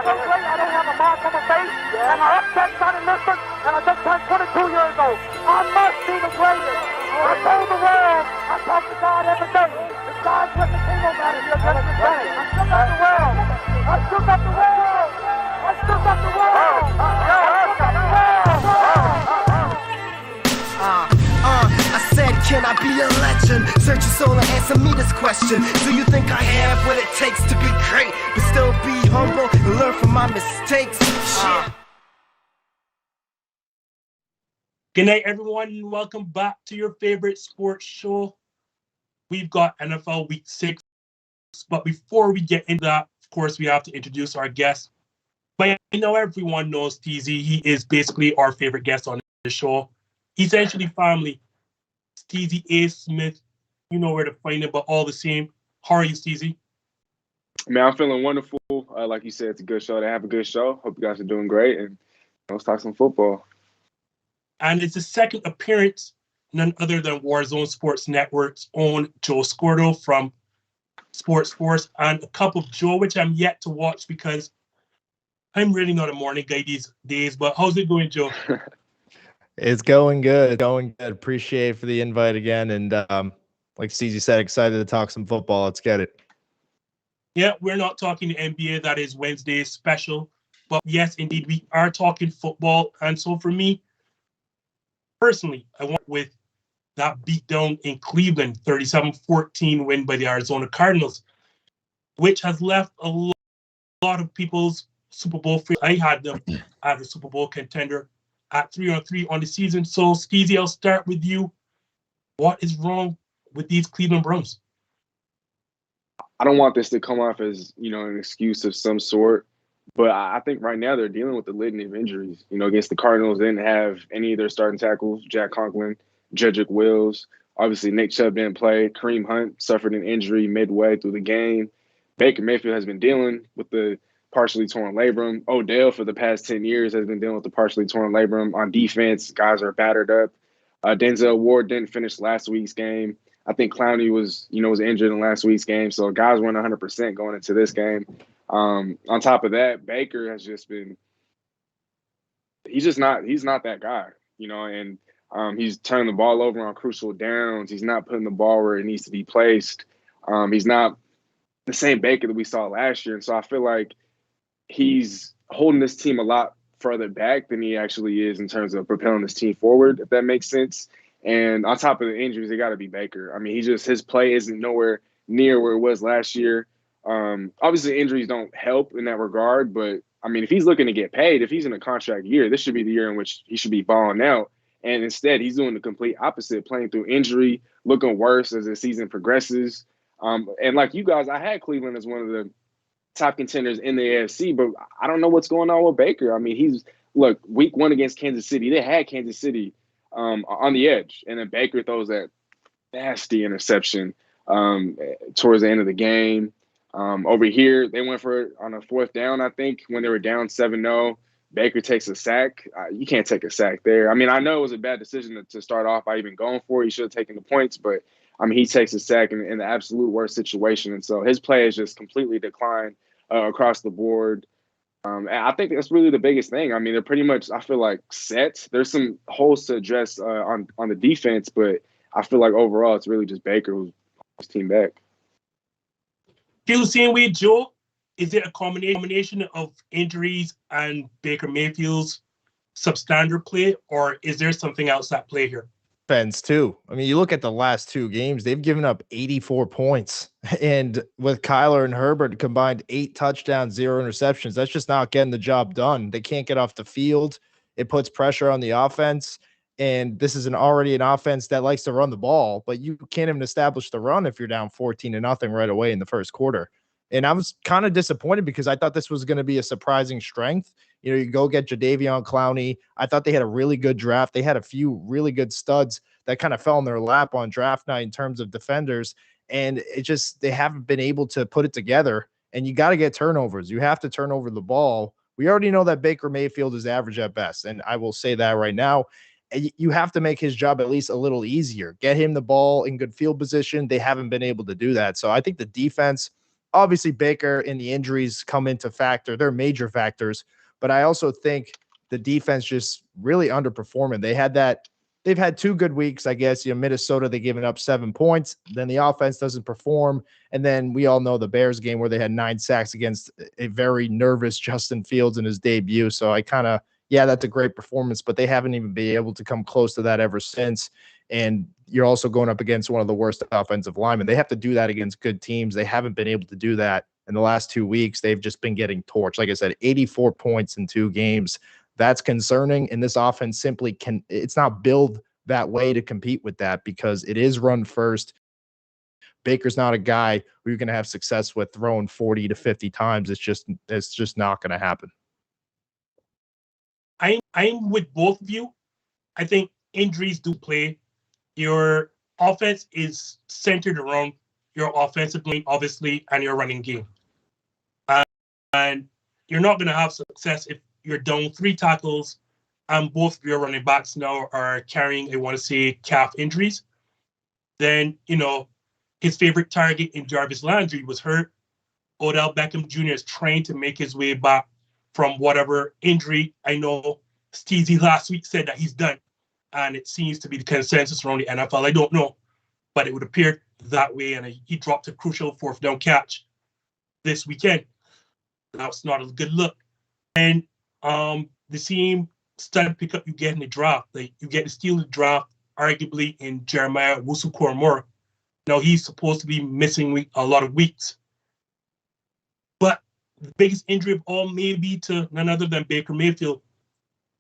so great I don't have a mark on my face, and I upset Sonny Liston, and I just turned 22 years old. I must be the greatest. I told the world, I talk to God every day. If God's with the king no matter, he'll just the same. I shook up the world. I shook up the world. I shook up the world. I said, can I be a legend? Search your soul and answer me this question. Do you think I have what it takes to be great, but still be humble and learn from my mistakes? Good night, everyone, and welcome back to your favorite sports show. We've got NFL Week 6, but before we get into that, of course, we have to introduce our guest. But I know everyone knows Steezy. He is basically our favorite guest on the show. Essentially family. Steezy A. Smith. You know where to find him, but all the same. How are you, Steezy? Man, I'm feeling wonderful. Like you said, it's a good show to have a good show. Hope you guys are doing great, and let's talk some football. And it's the second appearance, none other than Warzone Sports Network's own Joe Scurto from Sports Force, and a cup of Joe, which I'm yet to watch because I'm really not a morning guy these days. But how's it going, Joe? It's going good. Appreciate it for the invite again. And like Steezy said, excited to talk some football. Let's get it. Yeah, we're not talking the NBA. That is Wednesday's special. But yes, indeed, we are talking football. And so for me, personally, I went with that beatdown in Cleveland, 37-14 win by the Arizona Cardinals, which has left a lot of people's Super Bowl. I had them as a Super Bowl contender at 3-3 on the season. So, Steezy, I'll start with you. What is wrong with these Cleveland Browns? I don't want this to come off as, an excuse of some sort, but I think right now they're dealing with the litany of injuries. Against the Cardinals, they didn't have any of their starting tackles, Jack Conklin, Jedrick Wills. Obviously, Nick Chubb didn't play. Kareem Hunt suffered an injury midway through the game. Baker Mayfield has been dealing with the partially torn labrum. Odell, for the past 10 years, has been dealing with the partially torn labrum. On defense, guys are battered up. Denzel Ward didn't finish last week's game. I think Clowney was injured in last week's game. So guys weren't 100% going into this game. On top of that, Baker has just been – he's not that guy, and he's turning the ball over on crucial downs. He's not putting the ball where it needs to be placed. He's not the same Baker that we saw last year. And so I feel like he's holding this team a lot further back than he actually is in terms of propelling this team forward, if that makes sense. And on top of the injuries, it got to be Baker. I mean, his play isn't nowhere near where it was last year. Obviously, injuries don't help in that regard, but I mean, if he's looking to get paid, if he's in a contract year, this should be the year in which he should be balling out. And instead, he's doing the complete opposite, playing through injury, looking worse as the season progresses. And like you guys, I had Cleveland as one of the top contenders in the AFC, but I don't know what's going on with Baker. I mean, week 1 against Kansas City, they had Kansas City on the edge, and then Baker throws that nasty interception towards the end of the game. Over here, they went for it on a 4th down, I think, when they were down 7-0. Baker takes a sack. You can't take a sack there. I mean, I know it was a bad decision to start off by even going for it. He should have taken the points, but, I mean, he takes a sack in the absolute worst situation. And so his play has just completely declined across the board. And I think that's really the biggest thing. I mean, they're pretty much, I feel like, set. There's some holes to address on the defense, but I feel like overall it's really just Baker who's his team back. Feel the same way, Joe? Is it a combination of injuries and Baker Mayfield's substandard play, or is there something else at play here? Defense too. I mean, you look at the last 2 games, they've given up 84 points. And with Kyler and Herbert combined 8 touchdowns, 0 interceptions, that's just not getting the job done. They can't get off the field. It puts pressure on the offense. And this is already an offense that likes to run the ball, but you can't even establish the run if you're down 14-0 right away in the first quarter. And I was kind of disappointed because I thought this was going to be a surprising strength. You go get Jadeveon Clowney. I thought they had a really good draft. They had a few really good studs that kind of fell in their lap on draft night in terms of defenders. And they haven't been able to put it together. And you got to get turnovers. You have to turn over the ball. We already know that Baker Mayfield is average at best. And I will say that right now. You have to make his job at least a little easier. Get him the ball in good field position. They haven't been able to do that. So I think the defense obviously Baker and the injuries come into factor. They're major factors, but I also think the defense just really underperforming. They've had 2 good weeks, I guess. Minnesota, they given up 7 points. Then the offense doesn't perform. And then we all know the Bears game where they had 9 sacks against a very nervous Justin Fields in his debut. So I kind of, that's a great performance, but they haven't even been able to come close to that ever since. And you're also going up against one of the worst offensive linemen. They have to do that against good teams. They haven't been able to do that in the last 2 weeks. They've just been getting torched. Like I said, 84 points in 2 games. That's concerning. And this offense simply it's not built that way to compete with that because it is run first. Baker's not a guy who you're going to have success with throwing 40 to 50 times. It's just not going to happen. I'm with both of you. I think injuries do play. Your offense is centered around your offensive line, obviously, and your running game. And you're not going to have success if you're down 3 tackles and both of your running backs now are carrying, I want to say, calf injuries. Then, his favorite target in Jarvis Landry was hurt. Odell Beckham Jr. is trying to make his way back from whatever injury. I know Steezy last week said that he's done, and it seems to be the consensus around the NFL. I don't know, but it would appear that way, and he dropped a crucial 4th down catch this weekend. That's not a good look. And the same stud pickup you get in the draft, like you get to steal the draft, arguably in Jeremiah Owusu-Koramoah. Now he's supposed to be missing a lot of weeks, but the biggest injury of all may be to none other than Baker Mayfield.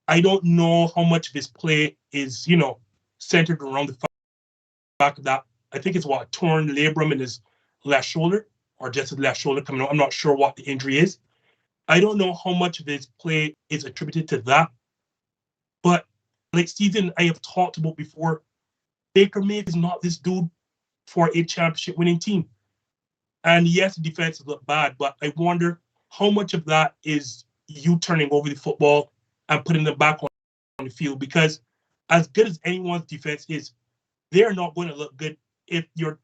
I don't know how much of his play is, centered around the fact that I think it's a torn labrum in his left shoulder, or just his left shoulder coming out. I'm not sure what the injury is. I don't know how much of his play is attributed to that. But like Steven, I have talked about before, Baker Mayfield is not this dude for a championship winning team. And yes, the defense look bad, but I wonder how much of that is you turning over the football and putting them back on the field. Because as good as anyone's defense is, they're not going to look good if your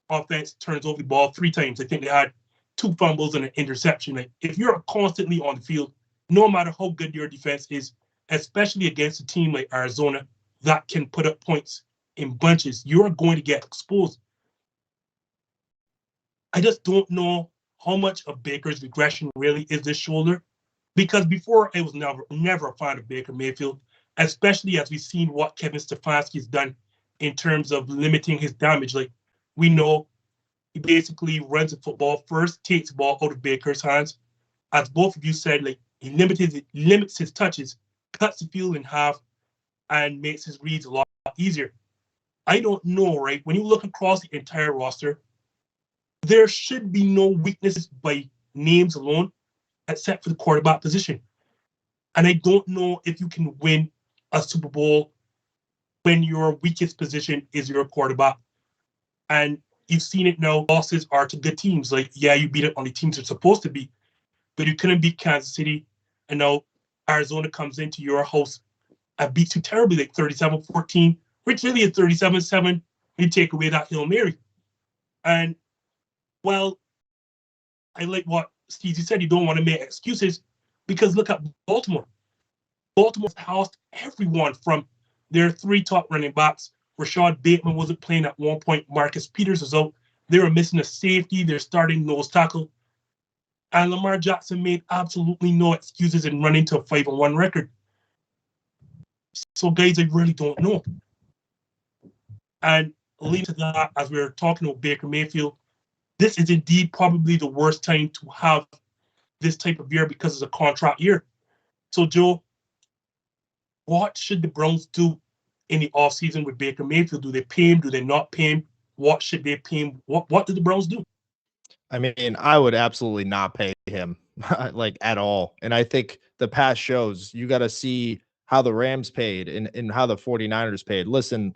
offense turns over the ball 3 times. I think they had 2 fumbles and an interception. Like, if you're constantly on the field, no matter how good your defense is, especially against a team like Arizona that can put up points in bunches, you're going to get exposed. I just don't know how much of Baker's regression really is this shoulder, because before I was never a fan of Baker Mayfield, especially as we've seen what Kevin Stefanski has done in terms of limiting his damage. Like, we know he basically runs the football first, takes the ball out of Baker's hands. As both of you said, like, he limits his touches, cuts the field in half, and makes his reads a lot easier. I don't know, right? When you look across the entire roster, there should be no weaknesses by names alone, except for the quarterback position. And I don't know if you can win a Super Bowl when your weakest position is your quarterback. And you've seen it now. Losses are to good teams. Like, yeah, you beat it on the teams you're supposed to beat, but you couldn't beat Kansas City. And now Arizona comes into your house and beats you terribly, like 37-14, which really is 37-7 when you take away that Hail Mary. And, well, I like what Steezy said. You don't want to make excuses, because look at Baltimore. Baltimore's housed everyone from their 3 top running backs. Rashad Bateman wasn't playing at one point. Marcus Peters was out. They were missing a safety. They're starting nose tackle. And Lamar Jackson made absolutely no excuses in running to a 5-1 record. So, guys, I really don't know. And leading to that, as we were talking about Baker Mayfield, this is indeed probably the worst time to have this type of year because it's a contract year. So, Joe, what should the Browns do in the offseason with Baker Mayfield? Do they pay him? Do they not pay him? What should they pay him? What do the Browns do? I mean, I would absolutely not pay him like at all. And I think the past shows you got to see how the Rams paid and how the 49ers paid. Listen,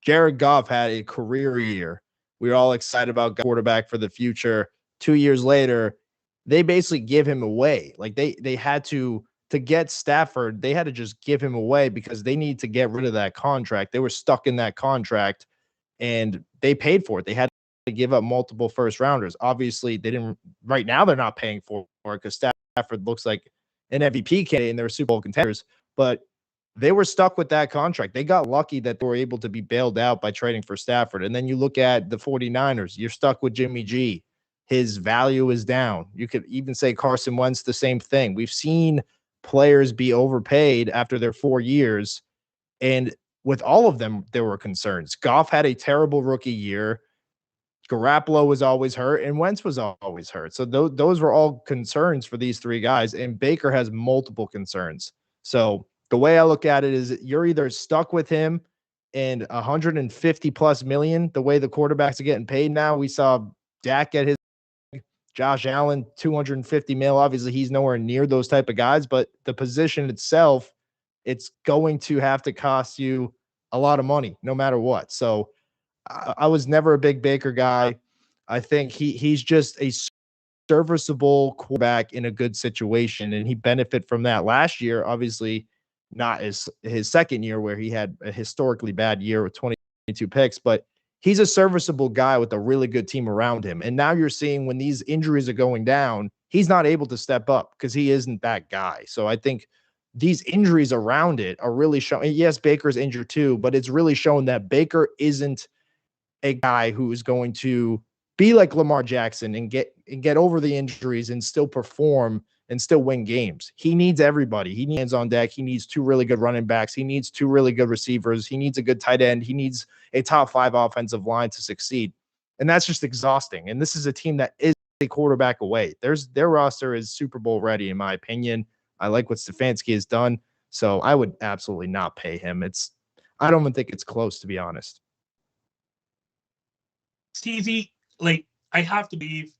Jared Goff had a career year. We were all excited about quarterback for the future. 2 years later, they basically give him away. Like they had to get Stafford, they had to just give him away because they need to get rid of that contract. They were stuck in that contract and they paid for it. They had give up multiple first rounders. Obviously, they didn't. Right now, they're not paying for it because Stafford looks like an MVP candidate and they're Super Bowl contenders. But they were stuck with that contract. They got lucky that they were able to be bailed out by trading for Stafford. And then you look at the 49ers, you're stuck with Jimmy G. His value is down. You could even say Carson Wentz, the same thing. We've seen players be overpaid after their 4 years. And with all of them, there were concerns. Goff had a terrible rookie year. Garoppolo was always hurt, and Wentz was always hurt. So those were all concerns for these three guys. And Baker has multiple concerns. So the way I look at it is you're either stuck with him and 150 plus million, the way the quarterbacks are getting paid now. We saw Dak get his, Josh Allen, 250 mil. Obviously, he's nowhere near those type of guys, but the position itself, it's going to have to cost you a lot of money no matter what. So I was never a big Baker guy. I think he's just a serviceable quarterback in a good situation, and he benefited from that last year. Obviously, not his second year where he had a historically bad year with 22 picks, but he's a serviceable guy with a really good team around him. And now you're seeing when these injuries are going down, he's not able to step up because he isn't that guy. So I think these injuries around it are really showing. Yes, Baker's injured too, but it's really showing that Baker isn't a guy who is going to be like Lamar Jackson and get over the injuries and still perform and still win games. He needs everybody. He needs hands on deck. He needs 2 really good running backs. He needs 2 really good receivers. He needs a good tight end. He needs a top 5 offensive line to succeed. And that's just exhausting. And this is a team that is a quarterback away. Their roster is Super Bowl ready, in my opinion. I like what Stefanski has done. So I would absolutely not pay him. I don't even think it's close, to be honest. Steezy, I have to believe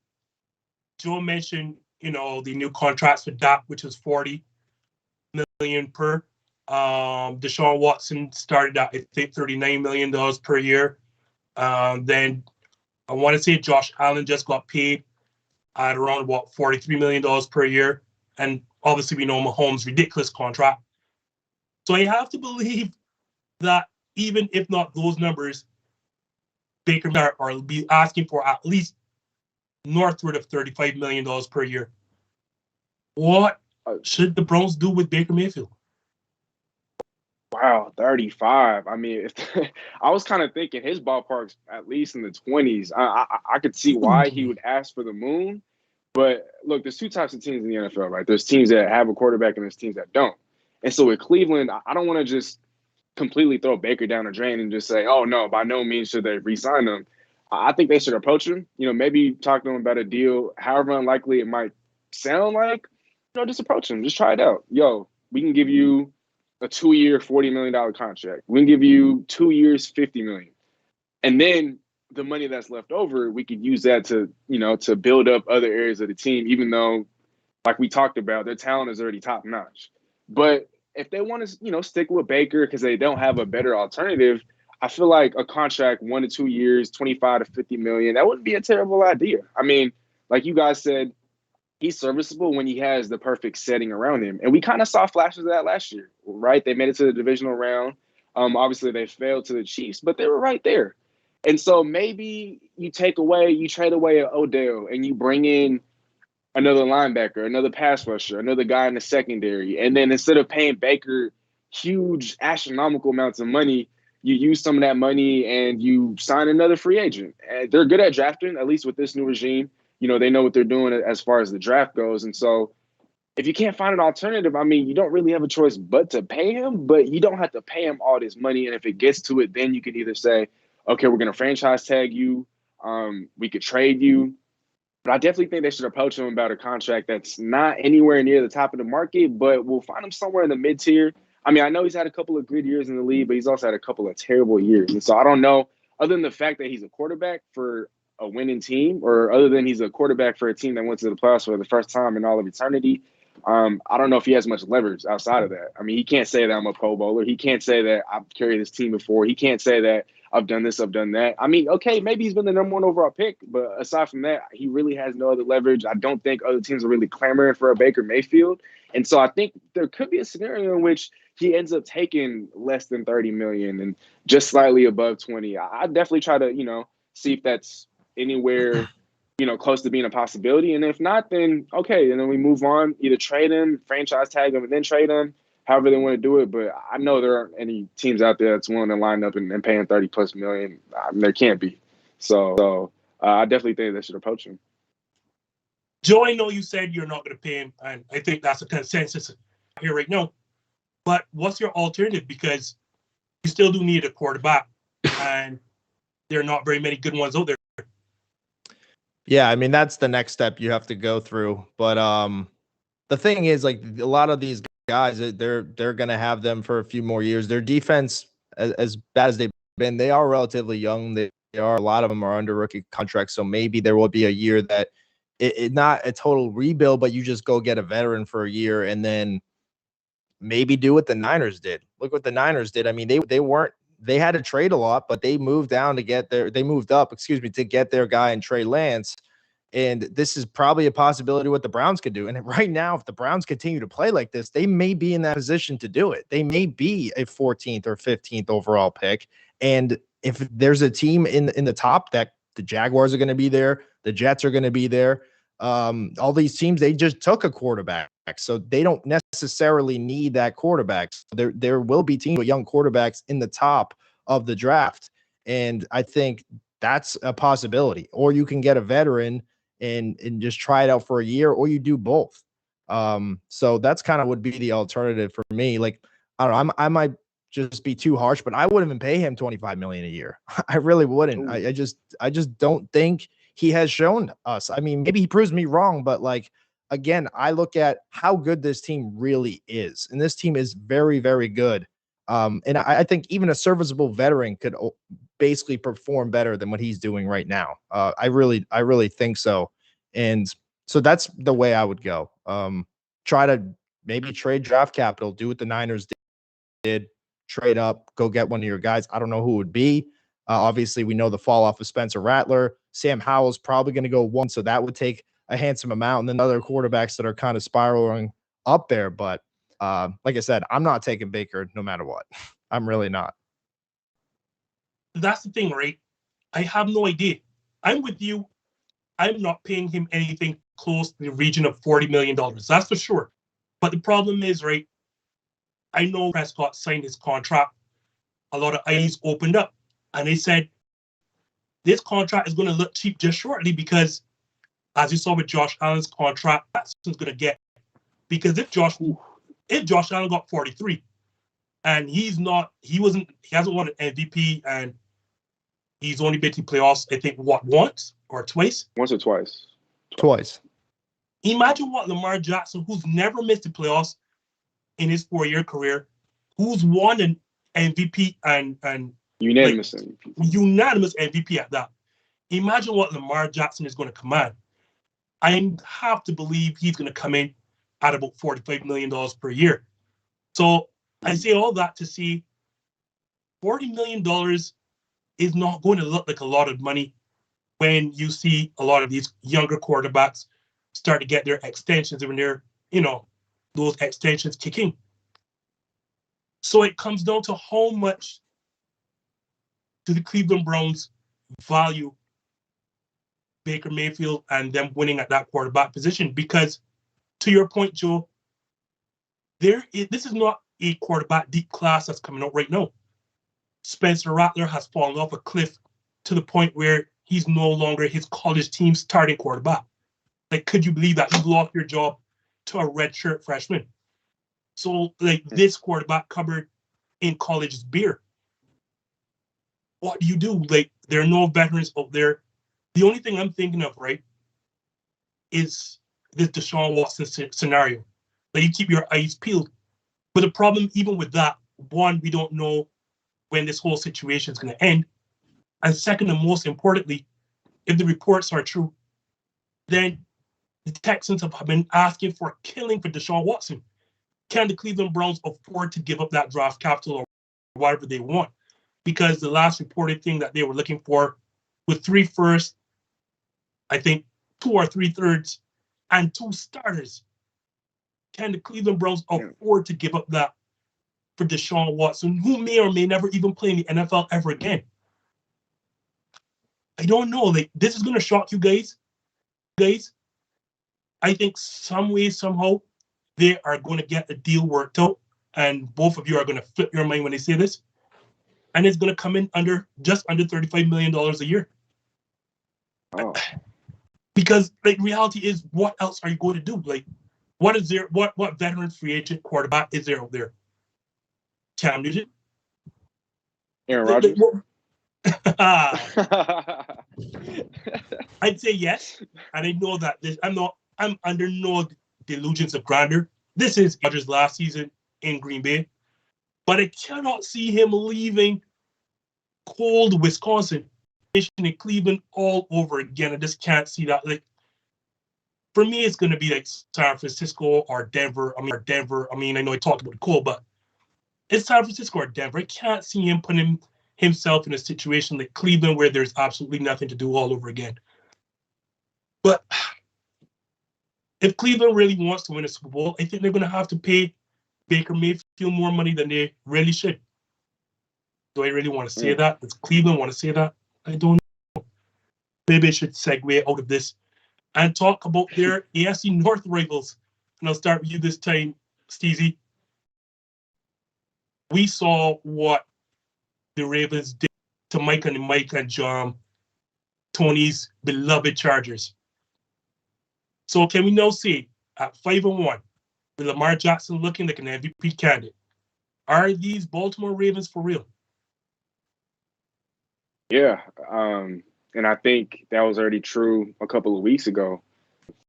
Joe mentioned, the new contracts for Dak, which was $40 million per. Deshaun Watson started at, I think, $39 million per year. Then I want to say Josh Allen just got paid at around $43 million per year. And obviously we know Mahomes' ridiculous contract. So I have to believe that even if not those numbers, Baker will be asking for at least northward of $35 million per year. What should the Browns do with Baker Mayfield? Wow, 35. I mean, I was kind of thinking his ballpark's at least in the 20s. I could see why he would ask for the moon. But look, there's 2 types of teams in the NFL, right? There's teams that have a quarterback and there's teams that don't. And so with Cleveland, I don't want to just completely throw Baker down the drain and just say, oh, no, by no means should they re-sign him. I think they should approach him, maybe talk to him about a deal, however unlikely it might sound like, just approach him. Just try it out. Yo, we can give you a 2-year, $40 million contract. We can give you 2 years, $50 million. And then the money that's left over, we could use that to, to build up other areas of the team, even though, like we talked about, their talent is already top notch. But if they want to, stick with Baker because they don't have a better alternative, I feel like a contract 1 to 2 years, 25 to 50 million, that wouldn't be a terrible idea. I mean, like you guys said, he's serviceable when he has the perfect setting around him. And we kind of saw flashes of that last year, right? They made it to the divisional round. Obviously, they failed to the Chiefs, but they were right there. And so maybe you trade away an Odell and you bring in another linebacker, another pass rusher, another guy in the secondary. And then instead of paying Baker huge astronomical amounts of money, you use some of that money and you sign another free agent. And they're good at drafting, at least with this new regime. They know what they're doing as far as the draft goes. And so if you can't find an alternative, I mean, you don't really have a choice but to pay him, but you don't have to pay him all this money. And if it gets to it, then you can either say, okay, we're going to franchise tag you. We could trade you. But I definitely think they should approach him about a contract that's not anywhere near the top of the market, but we'll find him somewhere in the mid-tier. I mean, I know he's had a couple of good years in the league, but he's also had a couple of terrible years. And so I don't know, other than the fact that he's a quarterback for a winning team, or other than he's a quarterback for a team that went to the playoffs for the first time in all of eternity, I don't know if he has much leverage outside of that. I mean, he can't say that I'm a Pro Bowler. He can't say that I've carried this team before. He can't say that I've done this, I've done that. I mean, okay, maybe he's been the number 1 overall pick, but aside from that, he really has no other leverage. I don't think other teams are really clamoring for a Baker Mayfield. And so I think there could be a scenario in which he ends up taking less than 30 million and just slightly above 20. I definitely try to, see if that's anywhere, close to being a possibility. And if not, then okay, and then we move on. Either trade him, franchise tag him, and then trade him. However they want to do it. But I know there aren't any teams out there that's willing to line up and pay him $30+ million. I mean, there can't be. So I definitely think they should approach him. Joe, I know you said you're not going to pay him, and I think that's a consensus here right now. But what's your alternative? Because you still do need a quarterback, and there are not very many good ones out there. Yeah, I mean, that's the next step you have to go through. But the thing is, like, a lot of these guys, they're going to have them for a few more years. Their defense, as bad as they've been, they are relatively young. They are, a lot of them are under rookie contracts, so maybe there will be a year that it not a total rebuild, but you just go get a veteran for a year and then maybe do what the Niners did. Look what the Niners did. I mean, they had to trade a lot, but they moved up, to get their guy in Trey Lance. And this is probably a possibility what the Browns could do. And right now, if the Browns continue to play like this, they may be in that position to do it. They may be a 14th or 15th overall pick. And if there's a team in the top, that the Jaguars are going to be there, the Jets are going to be there. All these teams, they just took a quarterback, so they don't necessarily need that quarterback. So there will be teams with young quarterbacks in the top of the draft. And I think that's a possibility. Or you can get a veteran and just try it out for a year, or you do both. So that's kind of would be the alternative for me. Like, I don't know, I might just be too harsh, but I wouldn't even pay him $25 million a year. I really wouldn't. I just don't think he has shown us. I mean, maybe he proves me wrong, but like, again, I look at how good this team really is. And this team is very, very good. And I think even a serviceable veteran could basically perform better than what he's doing right now. I really think so. And so that's the way I would go. Try to maybe trade draft capital, do what the Niners did, trade up, go get one of your guys. I don't know who it would be. Obviously, we know the fall off of Spencer Rattler. Sam Howell's probably going to go one, so that would take a handsome amount. And then other quarterbacks that are kind of spiraling up there. But like I said, I'm not taking Baker no matter what. I'm really not. That's the thing, right? I have no idea. I'm with you. I'm not paying him anything close to the region of $40 million. That's for sure. But the problem is, right, I know Prescott signed his contract. A lot of eyes opened up. And they said, this contract is going to look cheap just shortly because, as you saw with Josh Allen's contract, that's what he's going to get. Because if Josh Allen got 43 and he hasn't won an MVP and he's only been to playoffs, I think, once or twice? Once or twice. Twice. Imagine what Lamar Jackson, who's never missed the playoffs in his 4-year career, who's won an MVP and unanimous MVP at that. Imagine what Lamar Jackson is going to command. I have to believe he's going to come in at about $45 million per year. So I say all that to say $40 million is not going to look like a lot of money when you see a lot of these younger quarterbacks start to get their extensions when they're, those extensions kick in. So it comes down to how much do the Cleveland Browns value Baker Mayfield and them winning at that quarterback position? Because to your point, Joe, this is not a quarterback deep class that's coming out right now. Spencer Rattler has fallen off a cliff to the point where he's no longer his college team's starting quarterback. Like, could you believe that? You lost your job to a redshirt freshman. So, like, this quarterback cupboard in college is bare. What do you do? Like, there are no veterans out there. The only thing I'm thinking of, right, is this Deshaun Watson scenario. Like, you keep your eyes peeled. But the problem, even with that, one, we don't know when this whole situation is going to end. And second, and most importantly, if the reports are true, then the Texans have been asking for a killing for Deshaun Watson. Can the Cleveland Browns afford to give up that draft capital or whatever they want? Because the last reported thing that they were looking for with 3 firsts, I think 2 or 3/3, and 2 starters. Can the Cleveland Browns afford to give up that for Deshaun Watson, who may or may never even play in the NFL ever again? I don't know. Like, this is gonna shock you guys. I think some way, somehow, they are going to get a deal worked out, and both of you are going to flip your mind when they say this, and it's going to come in just under $35 million a year. Oh. Because like reality is, what else are you going to do? Like, what is there? What veteran free agent quarterback is there out there? Cam Newton, Aaron Rodgers. I'd say yes, and I know that I'm under no delusions of grandeur. This is Rodgers' last season in Green Bay, but I cannot see him leaving cold Wisconsin, in Cleveland all over again. I just can't see that. Like, for me, it's going to be like San Francisco or Denver. I mean, I know I talked about the cold, but it's San Francisco or Denver. I can't see him putting himself in a situation like Cleveland where there's absolutely nothing to do all over again. But if Cleveland really wants to win a Super Bowl, I think they're going to have to pay Baker Mayfield more money than they really should. Do I really want to say that? Does Cleveland want to say that? I don't know. Maybe I should segue out of this and talk about their AFC North rivals. And I'll start with you this time, Steezy. We saw what the Ravens did to Mike and John, Tony's beloved Chargers. So can we now say, at 5-1, with Lamar Jackson looking like an MVP candidate, are these Baltimore Ravens for real? Yeah, and I think that was already true a couple of weeks ago.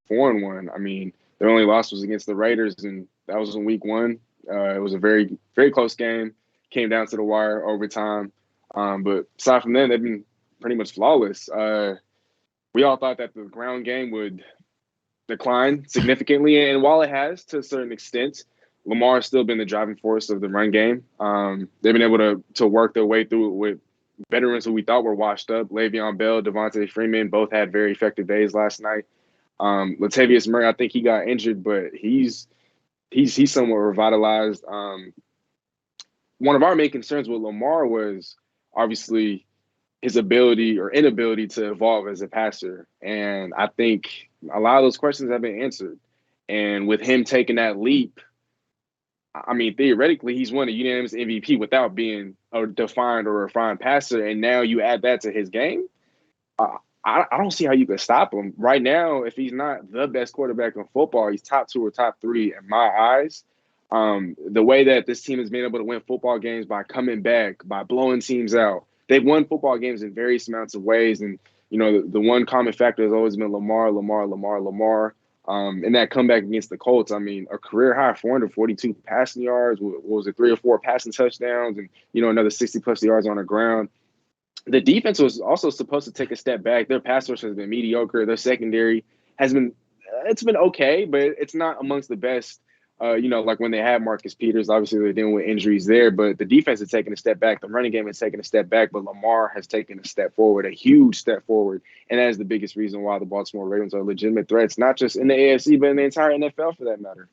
4-1. I mean, their only loss was against the Raiders, and that was in week 1. It was a very, very close game. Came down to the wire, overtime. But aside from that, they've been pretty much flawless. We all thought that the ground game would decline significantly, and while it has to a certain extent, Lamar has still been the driving force of the run game. They've been able to work their way through it with veterans who we thought were washed up. Le'Veon Bell, Devontae Freeman both had very effective days last night. Latavius Murray, I think he got injured, but he's somewhat revitalized. One of our main concerns with Lamar was obviously his ability or inability to evolve as a passer. And I think a lot of those questions have been answered. And with him taking that leap, I mean, theoretically, he's won a unanimous MVP without being a defined or refined passer. And now you add that to his game. I don't see how you could stop him. Right now, if he's not the best quarterback in football, he's top 2 or top 3 in my eyes. The way that this team has been able to win football games by coming back, by blowing teams out. They've won football games in various amounts of ways. And, you know, the one common factor has always been Lamar. And that comeback against the Colts, I mean, a career high 442 passing yards, what was it, 3 or 4 passing touchdowns, and, you know, another 60-plus yards on the ground. The defense was also supposed to take a step back. Their pass rush has been mediocre. Their secondary has been okay, but it's not amongst the best. You know, like when they had Marcus Peters, obviously they're dealing with injuries there, but the defense has taken a step back. The running game has taken a step back, but Lamar has taken a step forward, a huge step forward. And that is the biggest reason why the Baltimore Ravens are legitimate threats, not just in the AFC, but in the entire NFL for that matter.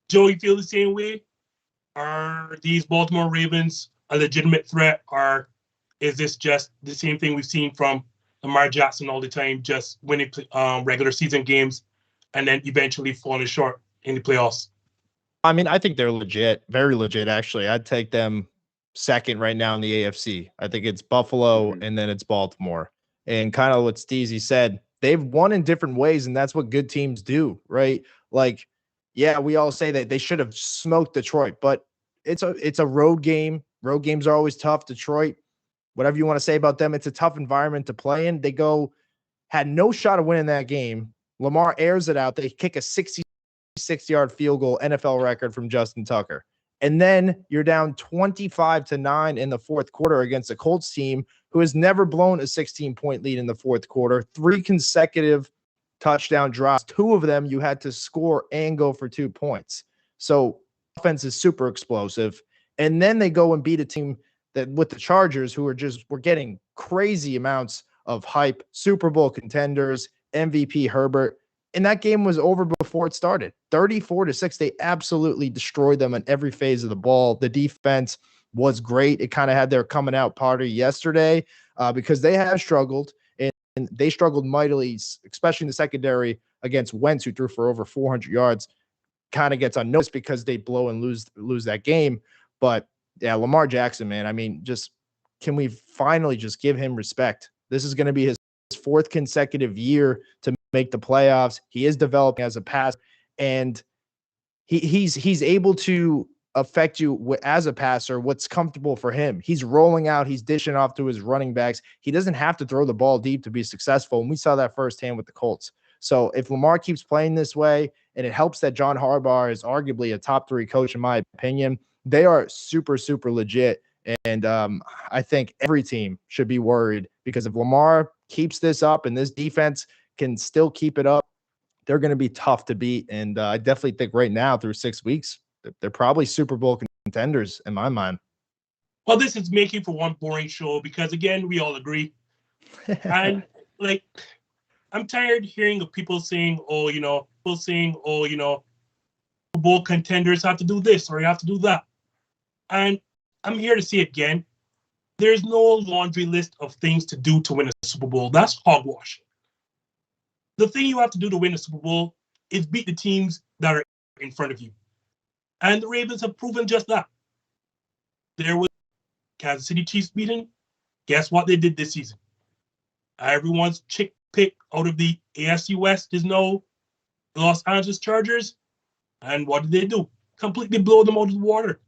Joey, feel the same way? Are these Baltimore Ravens a legitimate threat, or is this just the same thing we've seen from Lamar Jackson all the time, just winning regular season games and then eventually falling short in the playoffs? I mean, I think they're legit, very legit, actually. I'd take them second right now in the AFC. I think it's Buffalo and then it's Baltimore. And kind of what Steezy said, they've won in different ways, and that's what good teams do, right? Like, yeah, we all say that they should have smoked Detroit, but it's a road game. Road games are always tough. Detroit, whatever you want to say about them, it's a tough environment to play in. They had no shot of winning that game. Lamar airs it out. They kick a 66-yard field goal, NFL record from Justin Tucker. And then you're down 25-9 in the fourth quarter against a Colts team who has never blown a 16-point lead in the fourth quarter. 3 consecutive touchdown drops. 2 of them you had to score and go for 2 points. So offense is super explosive. And then they go and beat a team that with the Chargers, who were getting crazy amounts of hype, Super Bowl contenders, MVP Herbert. And that game was over before it started. 34-6. They absolutely destroyed them on every phase of the ball. The defense was great. It kind of had their coming out party yesterday because they have struggled, and they struggled mightily, especially in the secondary against Wentz, who threw for over 400 yards. Kind of gets unnoticed because they blow and lose that game. But yeah, Lamar Jackson, man, I mean, just can we finally just give him respect? This is going to be his fourth consecutive year to make the playoffs. He is developing as a passer, and he's able to affect you as a passer what's comfortable for him. He's rolling out, he's dishing off to his running backs. He doesn't have to throw the ball deep to be successful, and we saw that firsthand with the Colts. So if Lamar keeps playing this way, and it helps that John Harbaugh is arguably a top 3 coach in my opinion, they are super, super legit. And I think every team should be worried, because if Lamar keeps this up and this defense can still keep it up, they're going to be tough to beat. And I definitely think right now through 6 weeks, they're probably Super Bowl contenders in my mind. Well, this is making for one boring show because, again, we all agree. And, like, I'm tired hearing of people saying, Super Bowl contenders have to do this or you have to do that. And I'm here to say again, there's no laundry list of things to do to win a Super Bowl. That's hogwash. The thing you have to do to win a Super Bowl is beat the teams that are in front of you. And the Ravens have proven just that. There was Kansas City Chiefs beating. Guess what they did this season? Everyone's chick pick out of the AFC West is now the Los Angeles Chargers. And what did they do? Completely blow them out of the water.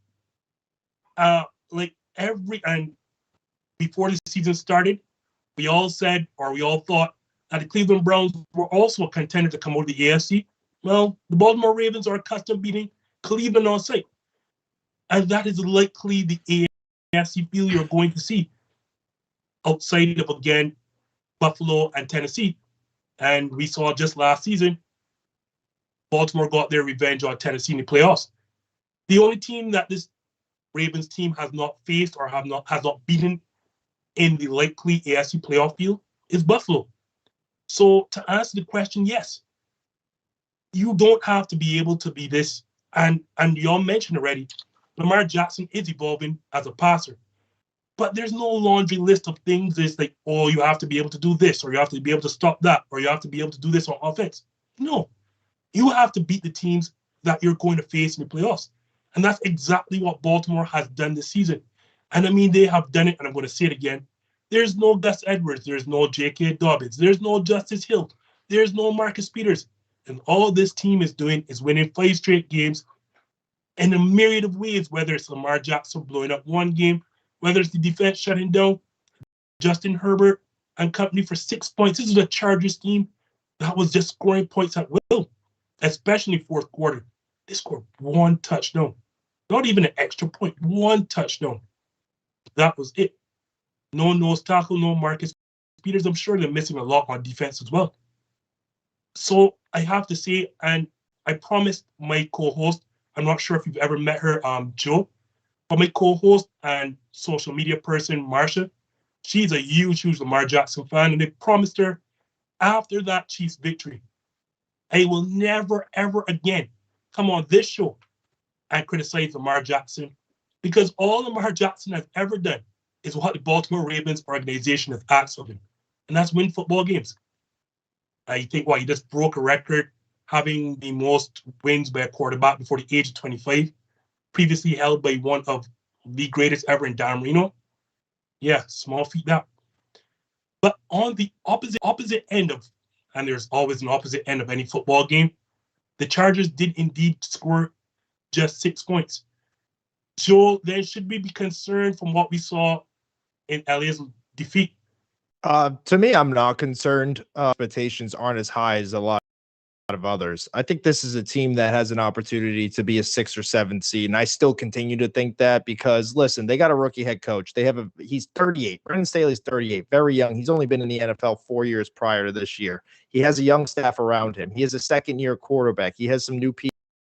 And before the season started, we all said, or we all thought, that the Cleveland Browns were also a contender to come out of the AFC. Well, the Baltimore Ravens are accustomed beating Cleveland on site. And that is likely the AFC field you're going to see outside of, again, Buffalo and Tennessee. And we saw just last season, Baltimore got their revenge on Tennessee in the playoffs. The only team that this Ravens team has not faced or has not beaten in the likely AFC playoff field is Buffalo. So to answer the question, yes, you don't have to be able to be this. And y'all mentioned already, Lamar Jackson is evolving as a passer. But there's no laundry list of things. It's like, you have to be able to do this, or you have to be able to stop that, or you have to be able to do this on offense. No. You have to beat the teams that you're going to face in the playoffs. And that's exactly what Baltimore has done this season. And I mean, they have done it, and I'm going to say it again. There's no Gus Edwards. There's no J.K. Dobbins. There's no Justice Hill. There's no Marcus Peters. And all this team is doing is winning 5 straight games in a myriad of ways, whether it's Lamar Jackson blowing up one game, whether it's the defense shutting down Justin Herbert and company for 6 points. This is a Chargers team that was just scoring points at will, especially fourth quarter. They scored 1 touchdown. Not even an extra point, 1 touchdown. That was it. No nose tackle, no Marcus Peters. I'm sure they're missing a lot on defense as well. So I have to say, and I promised my co-host, I'm not sure if you've ever met her, Joe, but my co-host and social media person, Marsha, she's a huge Lamar Jackson fan, and they promised her after that Chiefs victory, I will never, ever again come on this show and criticize Lamar Jackson, because all Lamar Jackson has ever done is what the Baltimore Ravens organization has asked of him, and that's win football games. I think he just broke a record, having the most wins by a quarterback before the age of 25, previously held by one of the greatest ever in Dan Marino. Yeah, small feat that. But on the opposite end of, and there's always an opposite end of any football game, the Chargers did indeed score just 6 points. Joe, then should we be concerned from what we saw in LA's defeat? To me, I'm not concerned. Expectations aren't as high as a lot of others. I think this is a team that has an opportunity to be a 6 or 7 seed, and I still continue to think that because, listen, they got a rookie head coach. He's 38. Brandon Staley's 38, very young. He's only been in the NFL 4 years prior to this year. He has a young staff around him. He has a second-year quarterback. He has some new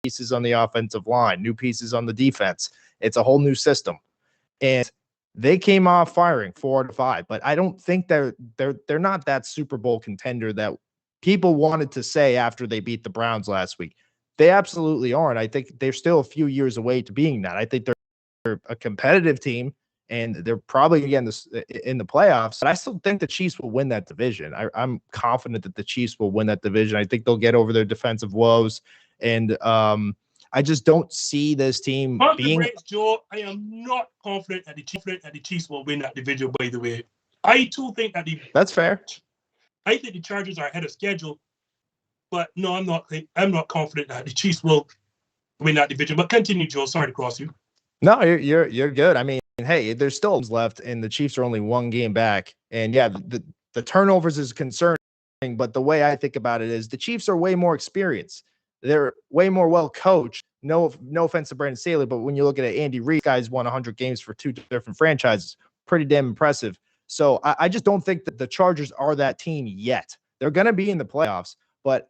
pieces on the offensive line, new pieces on the defense. It's a whole new system, and they came off firing 4 out of 5. But I don't think they're not that Super Bowl contender that people wanted to say after they beat the Browns last week. They absolutely aren't. I think they're still a few years away to being that. I think they're a competitive team, and they're probably again in the playoffs. But I still think the Chiefs will win that division. I'm confident that the Chiefs will win that division. I think they'll get over their defensive woes, and I just don't see this team being. Joe, I am not confident that the Chiefs will win that division. By the way, I too think that that's fair. I think the Chargers are ahead of schedule, but no, I'm not confident that the Chiefs will win that division. But continue, Joe. Sorry to cross you. No, you're good. I mean, hey, there's still left, and the Chiefs are only one game back. And yeah, the turnovers is concerning, but the way I think about it is the Chiefs are way more experienced. They're way more well coached. No offense to Brandon Staley, but when you look at it, Andy Reid, guys won 100 games for 2 different franchises. Pretty damn impressive. So I just don't think that the Chargers are that team yet. They're going to be in the playoffs, but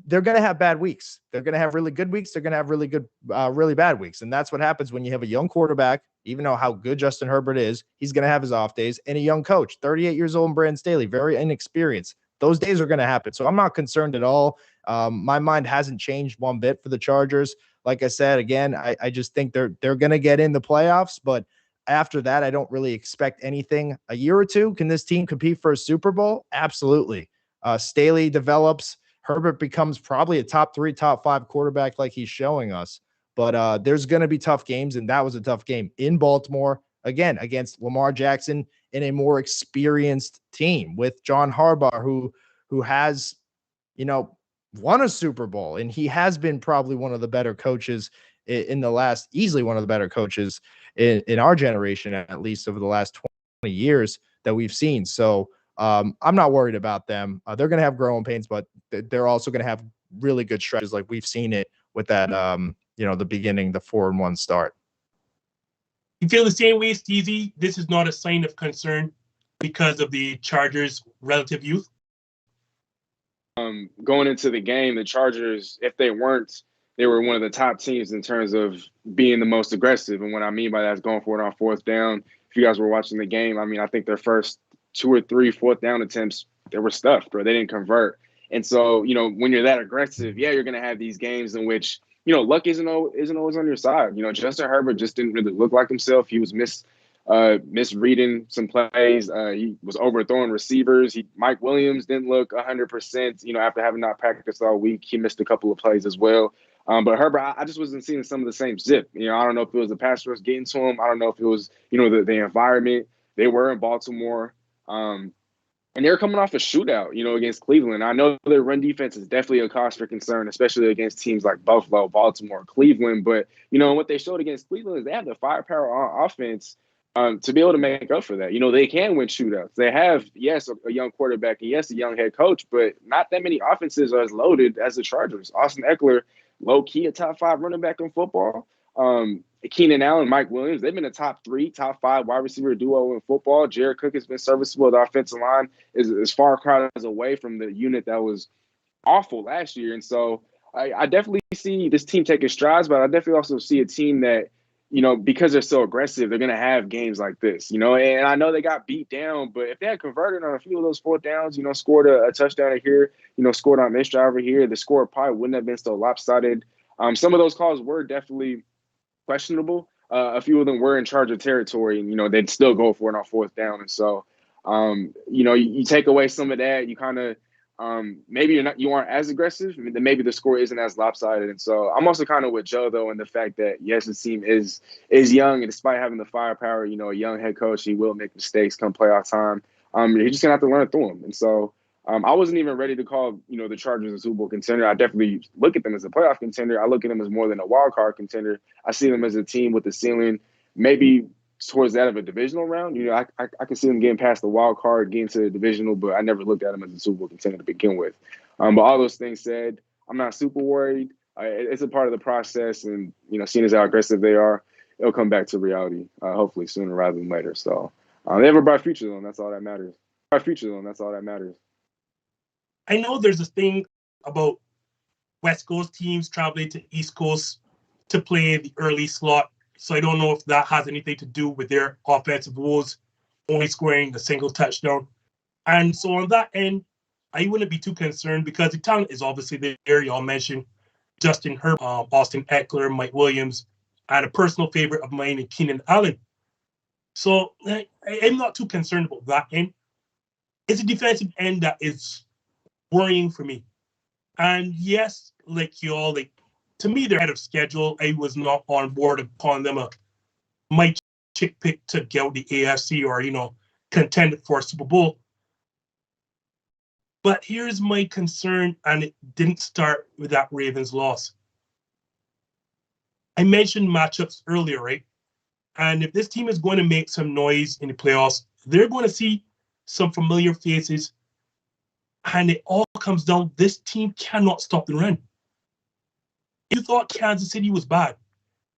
they're going to have bad weeks. They're going to have really good weeks. They're going to have really good, really bad weeks. And that's what happens when you have a young quarterback, even though how good Justin Herbert is, he's going to have his off days, and a young coach, 38 years old, and Brandon Staley, very inexperienced. Those days are going to happen. So I'm not concerned at all. My mind hasn't changed one bit for the Chargers. Like I said, again, I just think they're going to get in the playoffs, but after that, I don't really expect anything. A year or two, can this team compete for a Super Bowl? Absolutely. Staley develops. Herbert becomes probably a top 3, top 5 quarterback like he's showing us. But there's going to be tough games, and that was a tough game in Baltimore, again, against Lamar Jackson in a more experienced team with John Harbaugh, who has, won a Super Bowl, and he has been probably one of the better coaches easily one of the better coaches in our generation, at least over the last 20 years that we've seen. So I'm not worried about them. They're going to have growing pains, but they're also going to have really good stretches like we've seen it with that, the beginning, the 4-1 start. You feel the same way, Steezy? This is not a sign of concern because of the Chargers' relative youth? Going into the game, the Chargers, if they weren't, they were one of the top teams in terms of being the most aggressive. And what I mean by that is going for it on 4th down. If you guys were watching the game, I think their first 2 or 3 4th down attempts, they were stuffed, bro. They didn't convert. And so, when you're that aggressive, yeah, you're going to have these games in which, luck isn't always on your side. Justin Herbert just didn't really look like himself. He was misreading some plays. He was overthrowing receivers. Mike Williams didn't look 100%. After having not practiced all week, he missed a couple of plays as well. But Herbert, I just wasn't seeing some of the same zip. I don't know if it was the pass rush getting to him. I don't know if it was, the environment. They were in Baltimore. And they're coming off a shootout, against Cleveland. I know their run defense is definitely a cause for concern, especially against teams like Buffalo, Baltimore, Cleveland. But, what they showed against Cleveland is they have the firepower on offense to be able to make up for that. They can win shootouts. They have, yes, a young quarterback and, yes, a young head coach, but not that many offenses are as loaded as the Chargers. Austin Eckler, low-key a top 5 running back in football. Keenan Allen, Mike Williams, they've been a top 3, top 5 wide receiver duo in football. Jared Cook has been serviceable. The offensive line is far across away from the unit that was awful last year. And so I definitely see this team taking strides, but I definitely also see a team that, because they're so aggressive, they're going to have games like this, and I know they got beat down, but if they had converted on a few of those 4th downs, scored a touchdown here, scored on this drive over here, the score probably wouldn't have been so lopsided. Some of those calls were definitely questionable. A few of them were in charge of territory, and, they'd still go for it on 4th down. And so, you take away some of that, you kind of, maybe you aren't as aggressive, then maybe the score isn't as lopsided. And so I'm also kind of with Joe, though, in the fact that, yes, the team is young, and despite having the firepower, a young head coach, he will make mistakes come playoff time. You're just going to have to learn through them. And so I wasn't even ready to call, the Chargers a Super Bowl contender. I definitely look at them as a playoff contender. I look at them as more than a wild card contender. I see them as a team with a ceiling, maybe towards that of a divisional round. I can see them getting past the wild card, getting to the divisional, but I never looked at them as a Super Bowl contender to begin with. But all those things said, I'm not super worried. It's a part of the process, and, seeing as how aggressive they are, it'll come back to reality, hopefully sooner rather than later. So they have a bright future, though, and that's all that matters. I know there's this thing about West Coast teams traveling to East Coast to play the early slot. So I don't know if that has anything to do with their offensive woes, only scoring a single touchdown. And so on that end, I wouldn't be too concerned because the talent is obviously there. Y'all mentioned Justin Herbert, Austin Eckler, Mike Williams, and a personal favorite of mine in Keenan Allen. So I'm not too concerned about that end. It's a defensive end that is worrying for me. And yes, like y'all, like to me, they're ahead of schedule. I was not on board of calling them my chick pick to get out the AFC or contend for a Super Bowl. But here's my concern, and it didn't start with that Ravens loss. I mentioned matchups earlier, right? And if this team is going to make some noise in the playoffs, they're going to see some familiar faces. And it all comes down, this team cannot stop the run. You thought Kansas City was bad.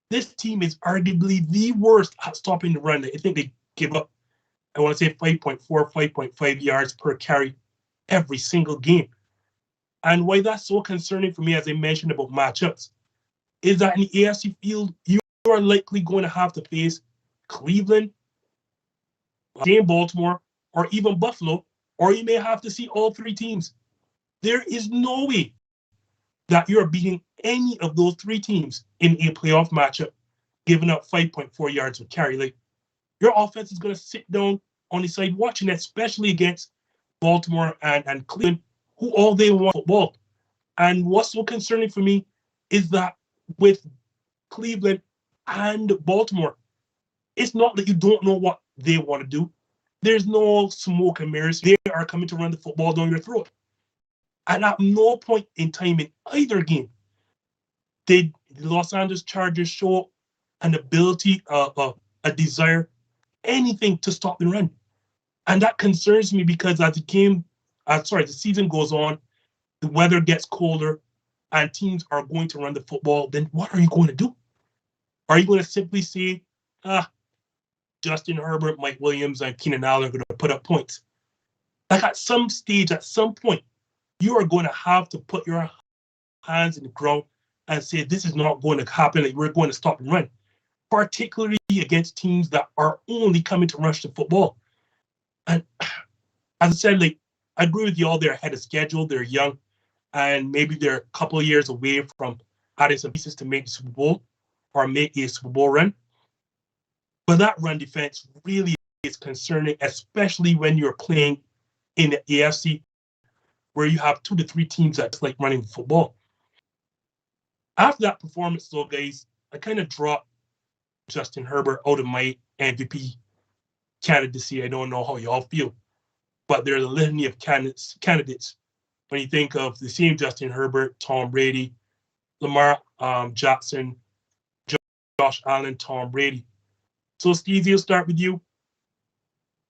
This team is arguably the worst at stopping the run. I think they give up, I want to say 5.4, 5.5 yards per carry every single game. And why that's so concerning for me, as I mentioned about matchups, is that in the AFC field, you are likely going to have to face Cleveland, Baltimore, or even Buffalo, or you may have to see all three teams. There is no way that you're beating any of those three teams in a playoff matchup, giving up 5.4 yards per carry. Like, your offense is going to sit down on the side watching, especially against Baltimore and Cleveland, who all they want football. And what's so concerning for me is that with Cleveland and Baltimore, it's not that you don't know what they want to do. There's no smoke and mirrors. They are coming to run the football down your throat. And at no point in time in either game did the Los Angeles Chargers show an ability, a desire, anything to stop the run. And that concerns me because as the season goes on, the weather gets colder, and teams are going to run the football, then what are you going to do? Are you going to simply say, Justin Herbert, Mike Williams, and Keenan Allen are going to put up points? Like at some stage, at some point, you are going to have to put your hands in the ground and say, this is not going to happen. Like, we're going to stop and run, particularly against teams that are only coming to rush the football. And as I said, like, I agree with you all. They're ahead of schedule. They're young. And maybe they're a couple of years away from adding some pieces to make the Super Bowl or make a Super Bowl run. But that run defense really is concerning, especially when you're playing in the AFC, where you have 2 to 3 teams that's like running football. After that performance, though, guys, I kind of dropped Justin Herbert out of my MVP candidacy. I don't know how y'all feel, but there's a litany of candidates when you think of the same Justin Herbert, Tom Brady, Lamar Jackson, Josh Allen, Tom Brady. So, Steezy, I'll start with you.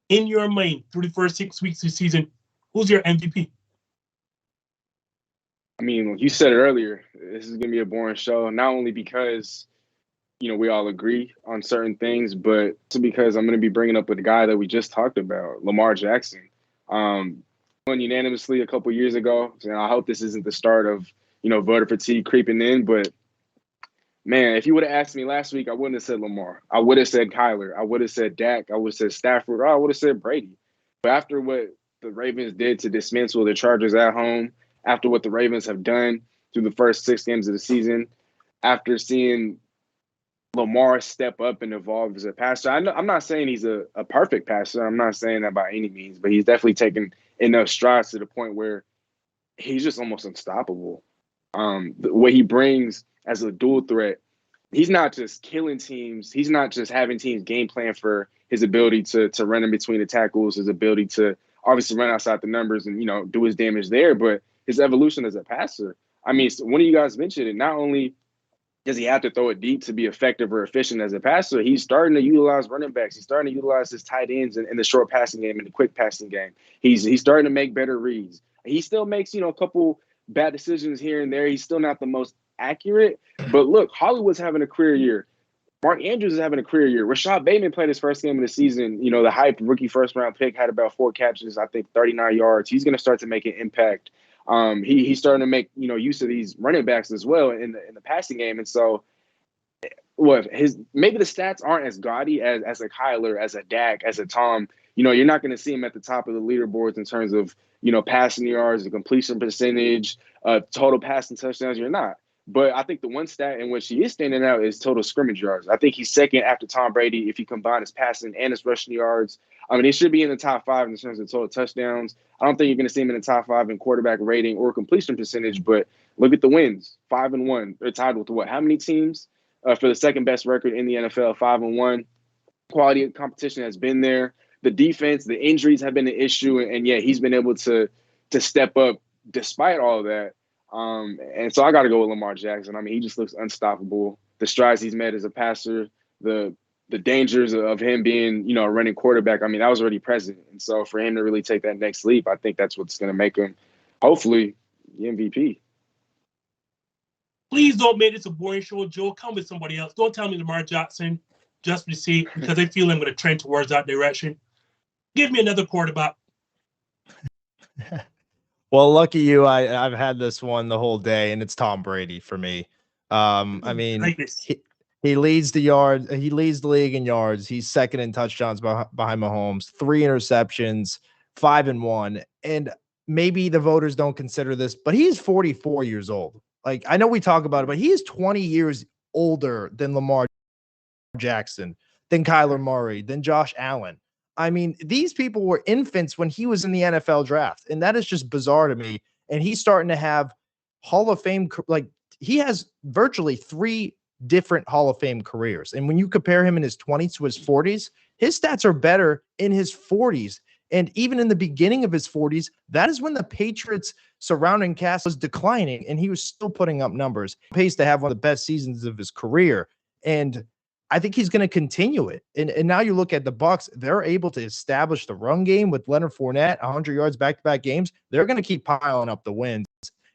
In your mind, through the first 6 weeks of the season, who's your MVP? I mean, like you said earlier, this is going to be a boring show, not only because, we all agree on certain things, but also because I'm going to be bringing up with the guy that we just talked about, Lamar Jackson. Won unanimously a couple years ago. So I hope this isn't the start of, voter fatigue creeping in. But, man, if you would have asked me last week, I wouldn't have said Lamar. I would have said Kyler. I would have said Dak. I would have said Stafford. Or I would have said Brady. But after what the Ravens did to dismantle the Chargers at home, after what the Ravens have done through the first 6 games of the season, after seeing Lamar step up and evolve as a passer. I'm not saying he's a perfect passer. I'm not saying that by any means, but he's definitely taken enough strides to the point where he's just almost unstoppable. What he brings as a dual threat, he's not just killing teams. He's not just having teams game plan for his ability to run in between the tackles, his ability to obviously run outside the numbers and, do his damage there, but his evolution as a passer. I mean, one of you guys mentioned it. Not only does he have to throw it deep to be effective or efficient as a passer, he's starting to utilize running backs. He's starting to utilize his tight ends in the short passing game and the quick passing game. He's starting to make better reads. He still makes, a couple bad decisions here and there. He's still not the most accurate. But look, Hollywood's having a career year. Mark Andrews is having a career year. Rashad Bateman played his first game of the season. The hype rookie first-round pick had about 4 catches, I think 39 yards. He's going to start to make an impact. He's starting to make use of these running backs as well in the passing game, and so maybe the stats aren't as gaudy as a Kyler, as a Dak, as a Tom. You're not going to see him at the top of the leaderboards in terms of passing yards, the completion percentage, total passing touchdowns. You're not, But I think the one stat in which he is standing out is total scrimmage yards. I think he's second after Tom Brady if you combine his passing and his rushing yards. I mean, he should be in the top 5 in terms of total touchdowns. I don't think you're going to see him in the top 5 in quarterback rating or completion percentage, but look at the wins. 5-1. They're tied with what? How many teams for the second best record in the NFL? 5-1. Quality of competition has been there. The defense, the injuries have been an issue, and yeah, he's been able to step up despite all of that. And so I got to go with Lamar Jackson. I mean, he just looks unstoppable. The strides he's made as a passer, the dangers of him being, a running quarterback, I mean, that was already present. And so for him to really take that next leap, I think that's what's going to make him, hopefully, the MVP. Please don't make this a boring show, Joe. Come with somebody else. Don't tell me Lamar Jackson just to see, because I feel I'm going to trend towards that direction. Give me another quarterback. Well, lucky you, I've had this one the whole day, and it's Tom Brady for me. I mean, he leads the yards. He leads the league in yards. He's second in touchdowns behind Mahomes. 3 interceptions, 5-1. And maybe the voters don't consider this, but he's 44 years old. Like, I know we talk about it, but he is 20 years older than Lamar Jackson, than Kyler Murray, than Josh Allen. I mean, these people were infants when he was in the NFL draft, and that is just bizarre to me. And he's starting to have Hall of Fame, like he has virtually 3 different Hall of Fame careers. And when you compare him in his 20s to his 40s, his stats are better in his 40s. And even in the beginning of his 40s, that is when the Patriots surrounding cast was declining, and he was still putting up numbers. Pace to have one of the best seasons of his career. And I think he's going to continue it. And now you look at the Bucs, they're able to establish the run game with Leonard Fournette, 100 yards back-to-back games. They're going to keep piling up the wins,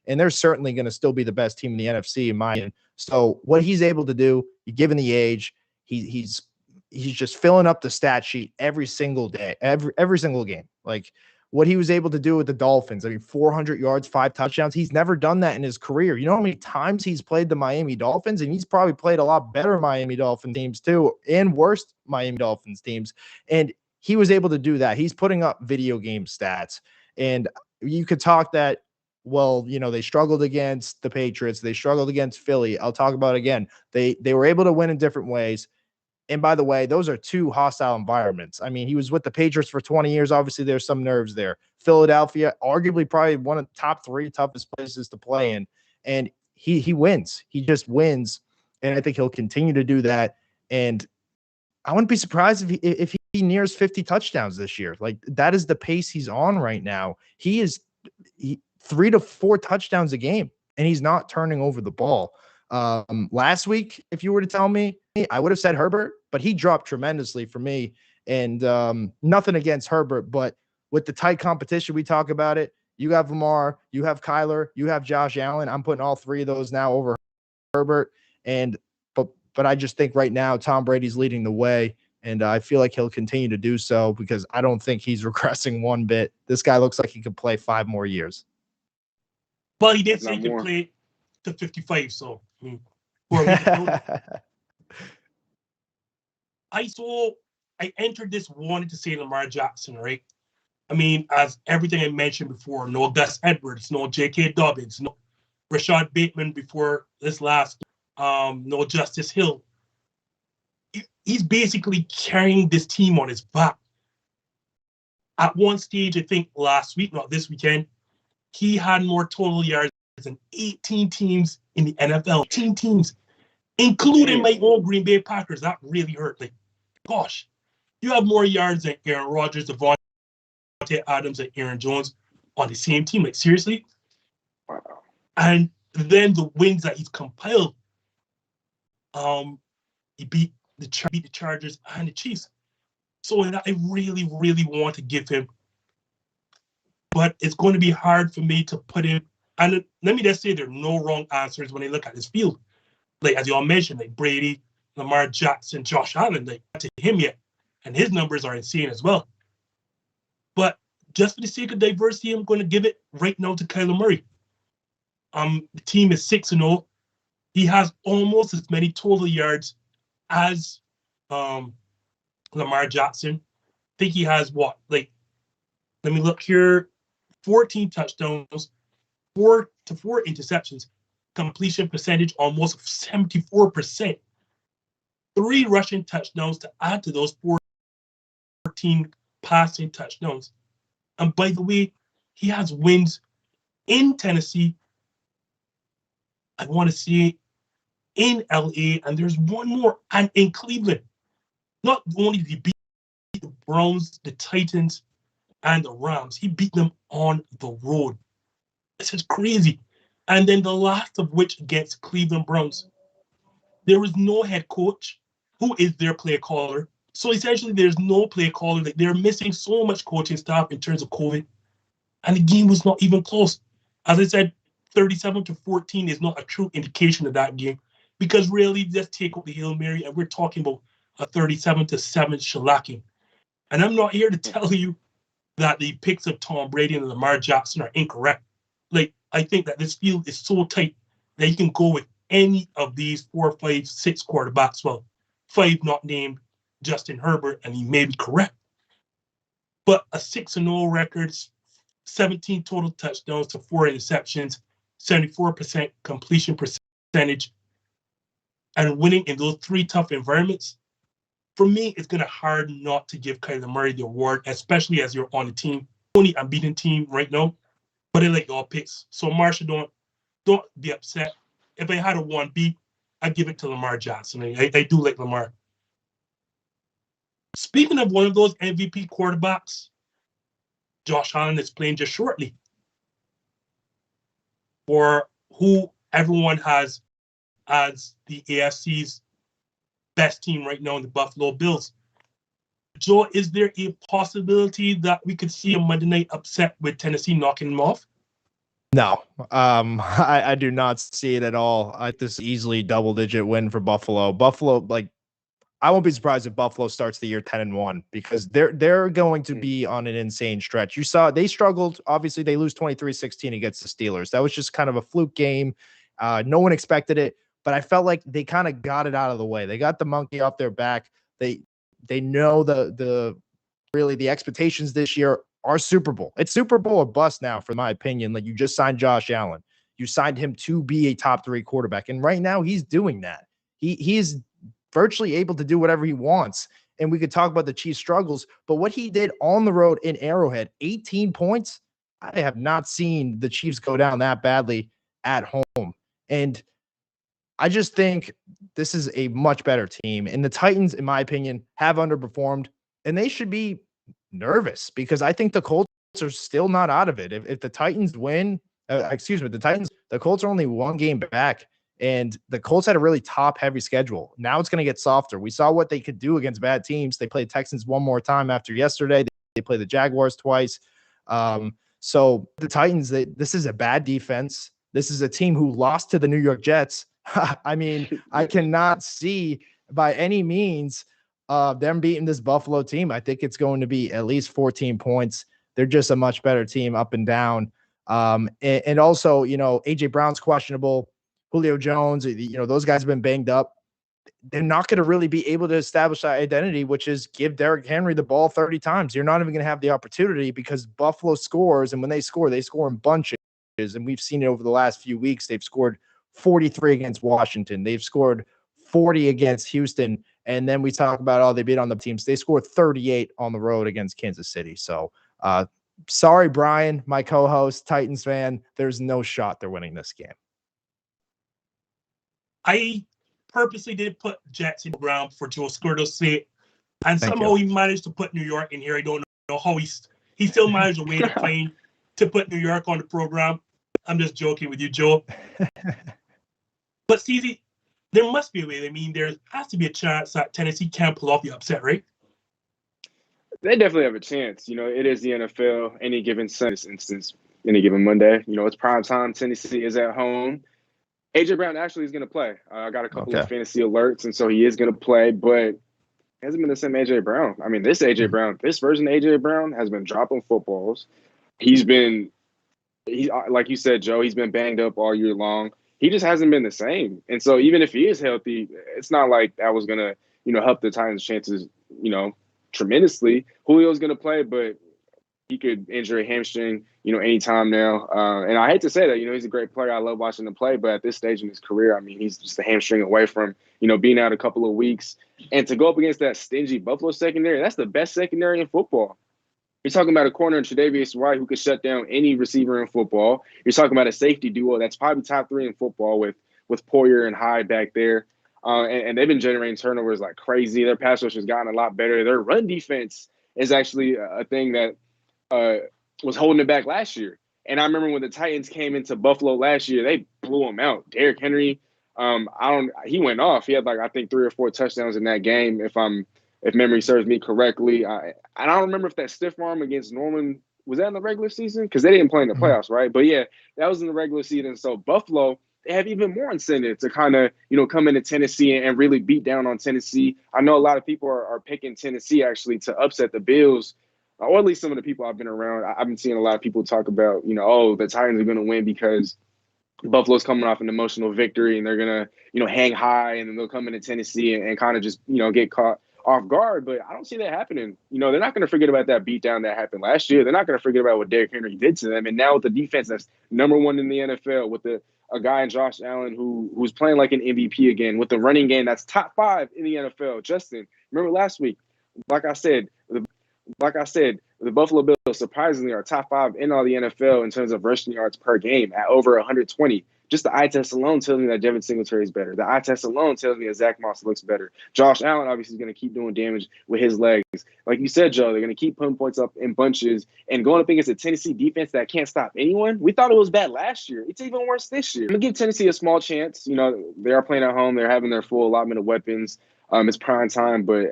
and they're certainly going to still be the best team in the NFC, in my opinion. So what he's able to do, given the age, he's just filling up the stat sheet every single day, every single game. Like what he was able to do with the Dolphins. I mean, 400 yards, 5 touchdowns. He's never done that in his career. You know how many times he's played the Miami Dolphins? And he's probably played a lot better Miami Dolphin teams too, and worse Miami Dolphins teams. And he was able to do that. He's putting up video game stats. And you could talk that, well, they struggled against the Patriots. They struggled against Philly. I'll talk about it again. They were able to win in different ways. And by the way, those are 2 hostile environments. I mean, he was with the Patriots for 20 years. Obviously, there's some nerves there. Philadelphia, arguably probably one of the top 3 toughest places to play in. And he wins. He just wins. And I think he'll continue to do that. And I wouldn't be surprised if he nears 50 touchdowns this year. Like, that is the pace he's on right now. He is 3 to 4 touchdowns a game, and he's not turning over the ball. Last week, if you were to tell me, I would have said Herbert, but he dropped tremendously for me. And nothing against Herbert, but with the tight competition, we talk about it. You have Lamar, you have Kyler, you have Josh Allen. I'm putting all 3 of those now over Herbert. And but I just think right now Tom Brady's leading the way, and I feel like he'll continue to do so because I don't think he's regressing one bit. This guy looks like he could play 5 more years. Well, he did say he could play to 55, so I entered this wanting to say Lamar Jackson, right? I mean, as everything I mentioned before, no Gus Edwards, no J.K. Dobbins, no Rashad Bateman before this last, no Justice Hill. He's basically carrying this team on his back. At one stage, I think last week, not this weekend, he had more total yards than 18 teams in the NFL. 18 teams, including my own Green Bay Packers. That really hurt. Like, gosh, you have more yards than Aaron Rodgers, Devontae Adams, and Aaron Jones on the same team. Like, seriously? Wow. And then the wins that he's compiled, he beat the Chargers and the Chiefs. So I really, really want to give him, but it's going to be hard for me to put him. And let me just say there are no wrong answers when I look at his field. Like, as you all mentioned, like Brady, Lamar Jackson, Josh Allen, like, not to him yet. And his numbers are insane as well. But just for the sake of diversity, I'm going to give it right now to Kyler Murray. The team is 6-0. He has almost as many total yards as Lamar Jackson. I think he has what? Like, let me look here. 14 touchdowns, 4 interceptions. completion percentage almost 74%. 3 rushing touchdowns to add to those 14 passing touchdowns. And by the way, he has wins in Tennessee, I want to say in LA, and there's one more, and in Cleveland. Not only did he beat the Browns, the Titans, and the Rams, he beat them on the road. This is crazy. And then the last of which against Cleveland Browns. There is no head coach who is their play caller. So essentially, there's no play caller. They're missing so much coaching staff in terms of COVID. And the game was not even close. As I said, 37-14 is not a true indication of that game, because really, just take out the Hail Mary, and we're talking about a 37-7 shellacking. And I'm not here to tell you that the picks of Tom Brady and Lamar Jackson are incorrect. Like, I think that this field is so tight that you can go with any of these 4, 5, 6 quarterbacks. Well, 5 not named Justin Herbert, and he may be correct. But a 6-0 record, 17 total touchdowns to 4 interceptions, 74% completion percentage, and winning in those 3 tough environments, for me, it's going to hard not to give Kyler Murray the award, especially as you're on the team. Only unbeaten team right now, but I like all picks. So Marsha, don't be upset. If I had a 1B, I'd give it to Lamar Jackson. I do like Lamar. Speaking of one of those MVP quarterbacks, Josh Allen is playing just shortly for who everyone has as the AFC's best team right now in the Buffalo Bills. Joe, is there a possibility that we could see a Monday night upset with Tennessee knocking them off? No, I do not see it at all. This easily double-digit win for Buffalo. Buffalo, like, I won't be surprised if Buffalo starts the year 10-1, because they're going to be on an insane stretch. You saw they struggled. Obviously, they lose 23-16 against the Steelers. That was just kind of a fluke game. No one expected it, but I felt like they kind of got it out of the way. They got the monkey off their back. They know the expectations this year are Super Bowl. It's Super Bowl or bust now, for my opinion. Like, you just signed Josh Allen. You signed him to be a top 3 quarterback. And right now he's doing that. He is virtually able to do whatever he wants. And we could talk about the Chiefs' struggles, but what he did on the road in Arrowhead, 18 points. I have not seen the Chiefs go down that badly at home. And I just think this is a much better team. And the Titans, in my opinion, have underperformed, and they should be nervous, because I think the Colts are still not out of it. If the Titans win, the Colts are only 1 game back, and the Colts had a really top-heavy schedule. Now it's going to get softer. We saw what they could do against bad teams. They played Texans one more time after yesterday. They played the Jaguars twice. So the Titans, this is a bad defense. This is a team who lost to the New York Jets. I mean, I cannot see by any means them beating this Buffalo team. I think it's going to be at least 14 points. They're just a much better team up and down. And also, A.J. Brown's questionable. Julio Jones, those guys have been banged up. They're not going to really be able to establish that identity, which is give Derrick Henry the ball 30 times. You're not even going to have the opportunity, because Buffalo scores, and when they score in bunches. And we've seen it over the last few weeks. They've scored 43 against Washington. They've scored 40 against Houston. And then we talk about, they beat on the teams. They scored 38 on the road against Kansas City. So sorry, Brian, my co-host, Titans fan. There's no shot they're winning this game. I purposely didn't put Jets in Brown for Joe Scurto's sake, and somehow he managed to put New York in here. I don't know how he still managed a way to find to put New York on the program. I'm just joking with you, Joe. But Steezy, there must be a way. I mean, there has to be a chance that Tennessee can pull off the upset, right? They definitely have a chance. It is the NFL. Any given Sunday, for instance, any given Monday, it's prime time. Tennessee is at home. A.J. Brown actually is going to play. I got a couple of fantasy alerts, and so he is going to play, but it hasn't been the same A.J. Brown. I mean, this version of A.J. Brown has been dropping footballs. He's like you said, Joe, he's been banged up all year long. He just hasn't been the same. And so even if he is healthy, it's not like that was going to, help the Titans' chances, tremendously. Julio's going to play, but he could injure a hamstring, anytime now. And I hate to say that, he's a great player. I love watching him play, but at this stage in his career, I mean, he's just a hamstring away from, being out a couple of weeks. And to go up against that stingy Buffalo secondary, that's the best secondary in football. You're talking about a corner in Tre'Davious White who could shut down any receiver in football. You're talking about a safety duo that's probably top 3 in football with Poyer and Hyde back there. And they've been generating turnovers like crazy. Their pass rush has gotten a lot better. Their run defense is actually a thing that was holding it back last year. And I remember when the Titans came into Buffalo last year, they blew them out. Derrick Henry, he went off. He had I think 3 or 4 touchdowns in that game, if memory serves me correctly. I don't remember if that stiff arm against Norman, was that in the regular season? Because they didn't play in the playoffs, right? But yeah, that was in the regular season. So Buffalo, they have even more incentive to kind of, come into Tennessee and really beat down on Tennessee. I know a lot of people are picking Tennessee actually to upset the Bills, or at least some of the people I've been around. I've been seeing a lot of people talk about, the Titans are going to win because Buffalo's coming off an emotional victory and they're going to, hang high, and then they'll come into Tennessee and kind of just, get caught off guard. But I don't see that happening. They're not going to forget about that beatdown that happened last year. They're not going to forget about what Derrick Henry did to them. And now with the defense that's number 1 in the NFL, with a guy in Josh Allen who's playing like an MVP again, with the running game that's top 5 in the NFL. Justin, remember last week, like I said, the Buffalo Bills surprisingly are top 5 in all the NFL in terms of rushing yards per game at over 120. Just the eye test alone tells me that Devin Singletary is better. The eye test alone tells me that Zach Moss looks better. Josh Allen obviously is going to keep doing damage with his legs. Like you said, Joe, they're going to keep putting points up in bunches and going up against a Tennessee defense that can't stop anyone. We thought it was bad last year. It's even worse this year. I'm going to give Tennessee a small chance. They are playing at home. They're having their full allotment of weapons. It's prime time, but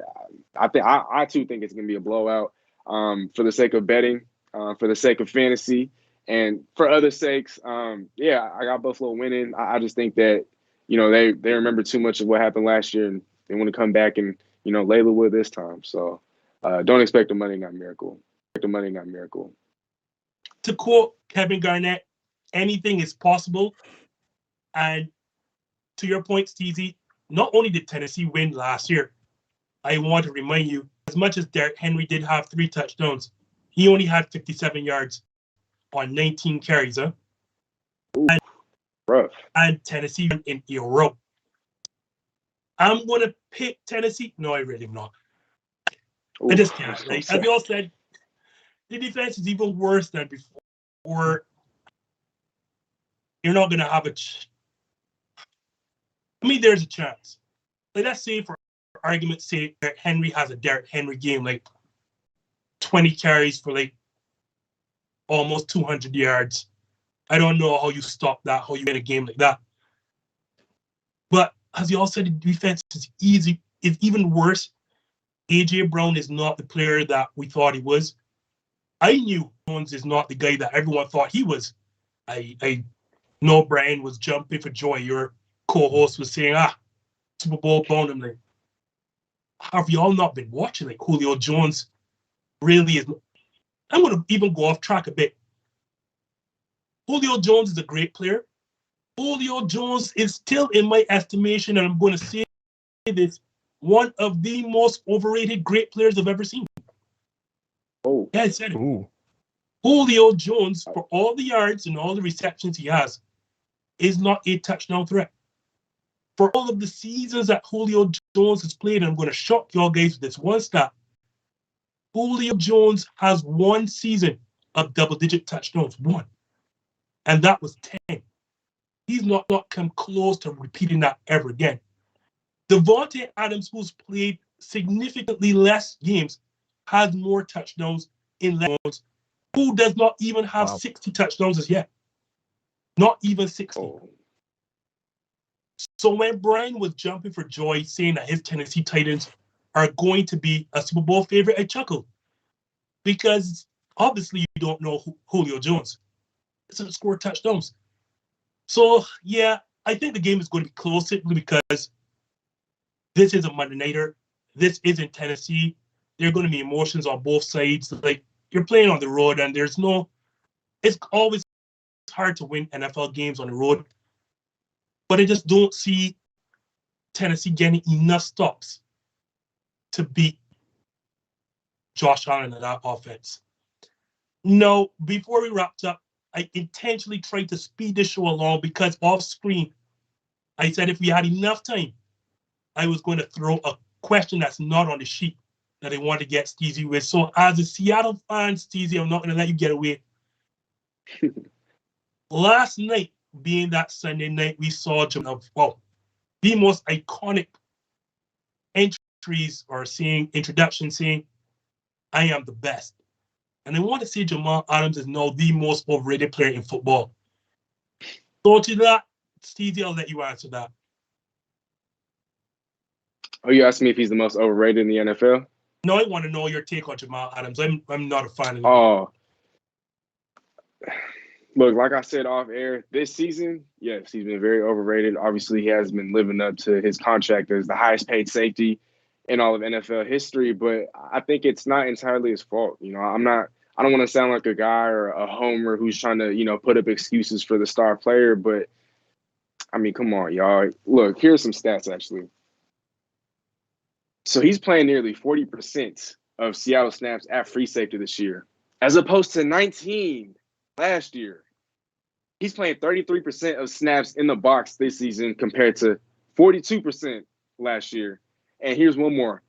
I too think it's going to be a blowout for the sake of betting, for the sake of fantasy. And for other sakes, I got Buffalo winning. I just think that, they remember too much of what happened last year, and they want to come back and, lay the wood this time. So don't expect a Monday Night Miracle. To quote Kevin Garnett, anything is possible. And to your point, Steezy, not only did Tennessee win last year, I want to remind you, as much as Derrick Henry did have 3 touchdowns, he only had 57 yards on 19 carries, huh? Ooh, rough. And Tennessee went in a row. I'm going to pick Tennessee. No, I really am not. I just can't. As you all said, the defense is even worse than before. You're not going to have there's a chance. Let's say, for argument's sake, that Henry has a Derrick Henry game, 20 carries for almost 200 yards. I don't know how you stop that, how you win a game like that. But as you all said, the defense is even worse. A.J. Brown is not the player that we thought he was. I knew Jones is not the guy that everyone thought he was. I know Brian was jumping for joy. Your co-host was saying, Super Bowl bound. I'm have you all not been watching? Julio Jones really is. I'm going to even go off track a bit. Julio Jones is a great player. Julio Jones is still, in my estimation, and I'm going to say this, one of the most overrated great players I've ever seen. Oh. Yeah, I said it. Ooh. Julio Jones, for all the yards and all the receptions he has, is not a touchdown threat. For all of the seasons that Julio Jones has played, and I'm going to shock y'all guys with this one stat, Julio Jones has 1 season of double-digit touchdowns, 1. And that was 10. He's not come close to repeating that ever again. Devontae Adams, who's played significantly less games, has more touchdowns in less games, who does not even have 60 touchdowns as yet. Not even 60. Oh. So when Brian was jumping for joy, saying that his Tennessee Titans are going to be a Super Bowl favorite, I chuckled. Because obviously you don't know Julio Jones. He doesn't score touchdowns. So, yeah, I think the game is going to be close simply because this is a Monday Nighter. This isn't Tennessee. There are going to be emotions on both sides. You're playing on the road, and it's always hard to win NFL games on the road. But I just don't see Tennessee getting enough stops to beat Josh Allen and that offense. No, before we wrapped up, I intentionally tried to speed the show along because off screen, I said if we had enough time, I was going to throw a question that's not on the sheet that I want to get Steezy with. So as a Seattle fan, Steezy, I'm not going to let you get away. Last night, being that Sunday night, we saw the most iconic entries or introduction saying, I am the best. And I want to say Jamal Adams is now the most overrated player in football. So to that, Steezy, I'll let you answer that. Oh, you asking me if he's the most overrated in the NFL? No, I want to know your take on Jamal Adams. I'm not a fan of him. Oh, look, like I said off air, this season, yes, he's been very overrated. Obviously, he has been living up to his contract as the highest paid safety in all of NFL history, but I think it's not entirely his fault. You know, I don't want to sound like a guy or a homer who's trying to, put up excuses for the star player, but I mean, come on, y'all. Look, here's some stats actually. So he's playing nearly 40% of Seattle snaps at free safety this year, as opposed to 19 last year. He's playing 33% of snaps in the box this season compared to 42% last year. And here's one more.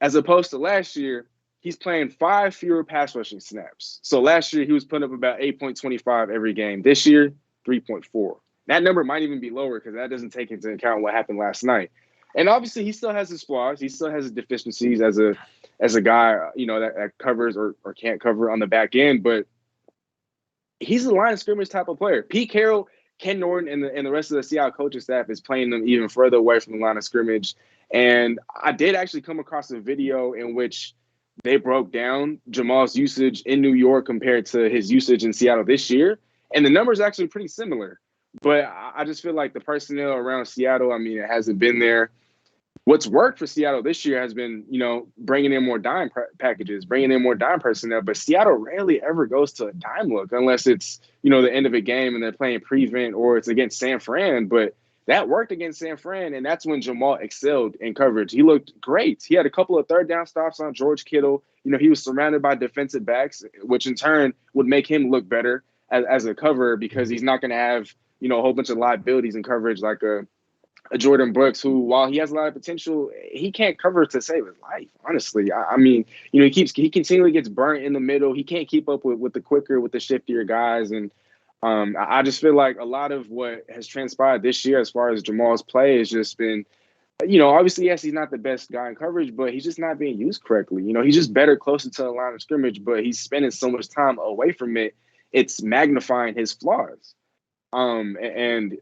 As opposed to last year, he's playing 5 fewer pass rushing snaps. So last year, he was putting up about 8.25 every game. This year, 3.4. That number might even be lower because that doesn't take into account what happened last night. And obviously, he still has his flaws. He still has his deficiencies as a guy, that covers or can't cover on the back end. But he's a line of scrimmage type of player. Pete Carroll, Ken Norton, and the rest of the Seattle coaching staff is playing them even further away from the line of scrimmage. And I did actually come across a video in which they broke down Jamal's usage in New York compared to his usage in Seattle this year. And the numbers are actually pretty similar. But I just feel like the personnel around Seattle, I mean, it hasn't been there. What's worked for Seattle this year has been, bringing in more dime packages, bringing in more dime personnel. But Seattle rarely ever goes to a dime look unless it's, the end of a game and they're playing prevent or it's against San Fran. But that worked against San Fran, and that's when Jamal excelled in coverage. He looked great. He had a couple of third down stops on George Kittle. He was surrounded by defensive backs, which in turn would make him look better as a cover because he's not going to have, a whole bunch of liabilities in coverage like a Jordan Brooks, who, while he has a lot of potential, he can't cover to save his life, honestly. I mean, he continually gets burnt in the middle. He can't keep up with the shiftier guys. And I just feel like a lot of what has transpired this year as far as Jamal's play has just been, obviously, yes, he's not the best guy in coverage, but he's just not being used correctly. He's just better closer to the line of scrimmage, but he's spending so much time away from it, it's magnifying his flaws. And